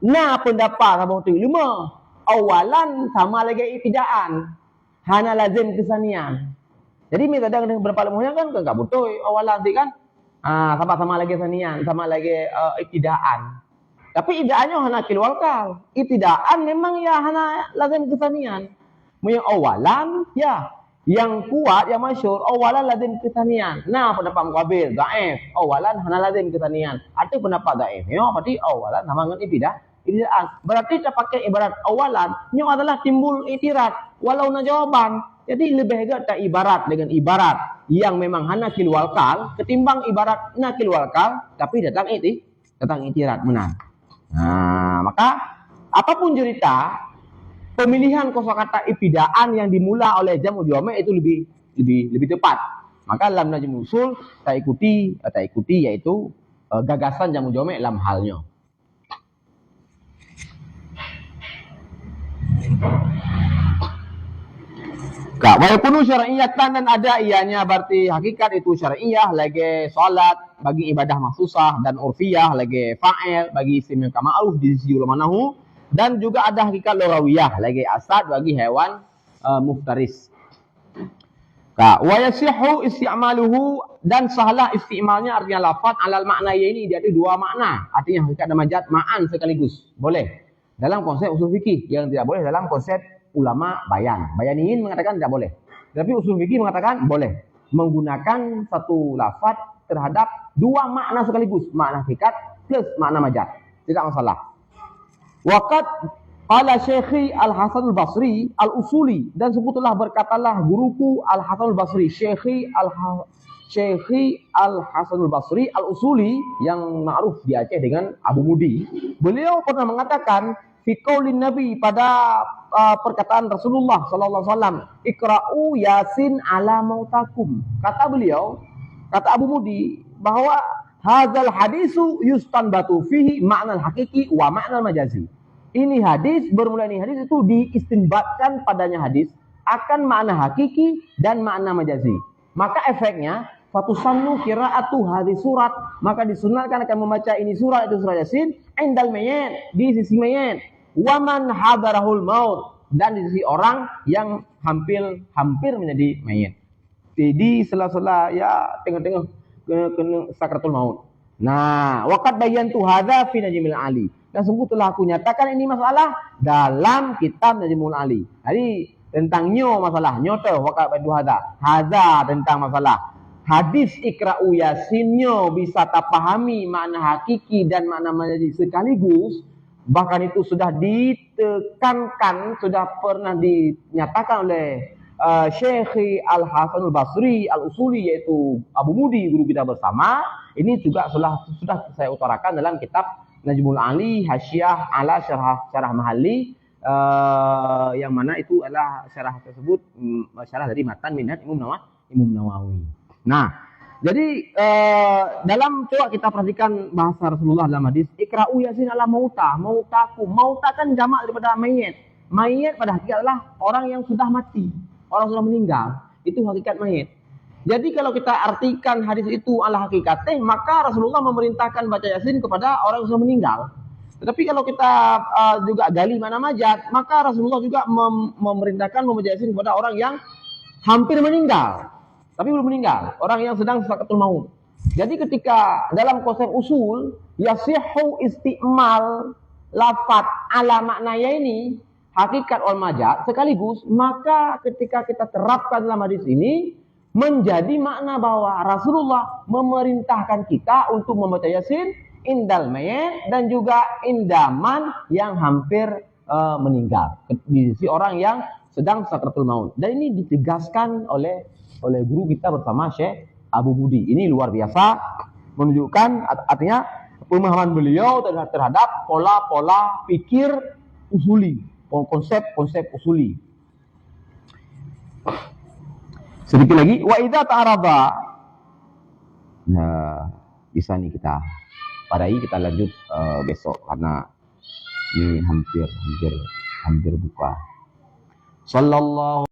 Nah pendapat sama tu lima awalan sama lagi ibtidaan hana lazim kesanian. Jadi mi kadang berapa lemahnya kan enggak betul awalan sih kan. Sama lagi sanian, sama lagi ibtidaan. Tapi ibtidaannya hana kilwalkal. Ibtidaan memang ya hana lazim kesanian. Yang awalan ya yang kuat yang masyhur awalan lazim kesanian. Nah pendapat muqabil dhaif awalan hana lazim kesanian. Arti pendapat dhaif ya berarti awalan sama dengan ibtidaan. Berarti kita pakai ibarat awalan yang adalah timbul itirat walau na jawaban. Jadi lebih baik tak ibarat dengan ibarat yang memang hana kilwalkal ketimbang ibarat na kilwalkal tapi datang itirat menang. Nah, maka apapun cerita pemilihan kosakata ibtidaan yang dimula oleh jamu jami' itu lebih tepat. Maka dalam najm usul tak ikuti yaitu gagasan jamu jami' dalam halnya. Kak, walaupun syar'iyatan dan ada ianya berarti hakikat itu syar'iyah lagi salat bagi ibadah mahsusah dan urfiyah lagi fa'il bagi isim yang ma'ruf di sisi ulama nahwu dan juga ada hakikat lughawiyah lagi asad bagi hewan muftaris. Kak, wa yasihu isti'maluhu dan sahlah isti'malnya artinya lafaz alal makna ini dia ada dua makna. Artinya hakikat dan majaz ma'an sekaligus. Boleh. Dalam konsep usul fikih yang tidak boleh dalam konsep ulama bayaniin mengatakan tidak boleh. Tapi usul fikih mengatakan boleh menggunakan satu lafaz terhadap dua makna sekaligus, makna hakikat plus makna majaz. Tidak masalah. Waqad qala Syekhi Al-Hasan Al-Basri Al-Usuli dan sebutlah berkatalah guruku Al-Hasan Al-Basri Syekhi Al-Hasan Al-Basri Al-Usuli yang ma'ruf di Aceh dengan Abu Mudi. Beliau pernah mengatakan fi qaulin Nabi pada perkataan Rasulullah sallallahu alaihi wasallam, iqra'u Yasin ala mautakum. Kata beliau, kata Abu Mudi bahwa hadzal hadisu yustanbatu fihi ma'nal hakiki wa ma'nal majazi. Ini hadis, bermula ini hadis itu diistinbatkan padanya hadis akan makna hakiki dan makna majazi. Maka efeknya fatusannu qira'atu hadis surat, maka disunatkan akan membaca ini surat itu surat Yasin indal mayyit di sisi mayit. Waman hadarahul maut dan di sisi orang yang hampir menjadi mayit. Jadi sela-sela ya tengah-tengah kena sakratul maut. Nah, waqad bayantu hadza fi Najmul Ali. Dan sungguh telah aku nyatakan ini masalah dalam kitab Najmul Ali. Jadi tentang nyo masalah nyo tu waqad bayantu hadza tentang masalah hadis ikra'u Yasin nyo bisa tak pahami makna hakiki dan makna majazi sekaligus. Bahkan itu sudah ditekankan, sudah pernah dinyatakan oleh Syekh Al-Hasan Al-Basri Al-Usuli yaitu Abu Mudi guru kita bersama. Ini juga sudah saya utarakan dalam kitab Najmul Ali Hasyiah ala Syarah Mahalli yang mana itu adalah syarah tersebut syarah dari matan Minhaj Imam Nawawi. Nah, jadi dalam coba kita perhatikan bahasa Rasulullah dalam hadis ikra'u Yasin ala mautakum. Mauta kan jamak daripada mayit. Mayit pada hakikat adalah orang yang sudah mati, orang sudah meninggal. Itu hakikat mayit. Jadi kalau kita artikan hadis itu ala hakikatnya, maka Rasulullah memerintahkan baca Yasin kepada orang yang sudah meninggal. Tetapi kalau kita juga gali mana majaz, maka Rasulullah juga memerintahkan membaca Yasin kepada orang yang hampir meninggal. Tapi belum meninggal, orang yang sedang sakratul maut. Jadi ketika dalam konsep usul yasihu isti'mal lafaz ala maknanya ini hakikat wal majaz sekaligus, maka ketika kita terapkan dalam hadis ini menjadi makna bahwa Rasulullah memerintahkan kita untuk membaca Yasin indal mayit dan juga indaman yang hampir meninggal di sisi orang yang sedang sakratul maut. Dan ini ditegaskan oleh guru kita bersama Syekh Abu Budi. Ini luar biasa, menunjukkan artinya pemahaman beliau terhadap pola-pola pikir usuli, konsep-konsep usuli. Sedikit lagi, wa idza ta'arada. Nah, bisa nih kita padai, kita lanjut besok karena ini hampir buka. Sallallahu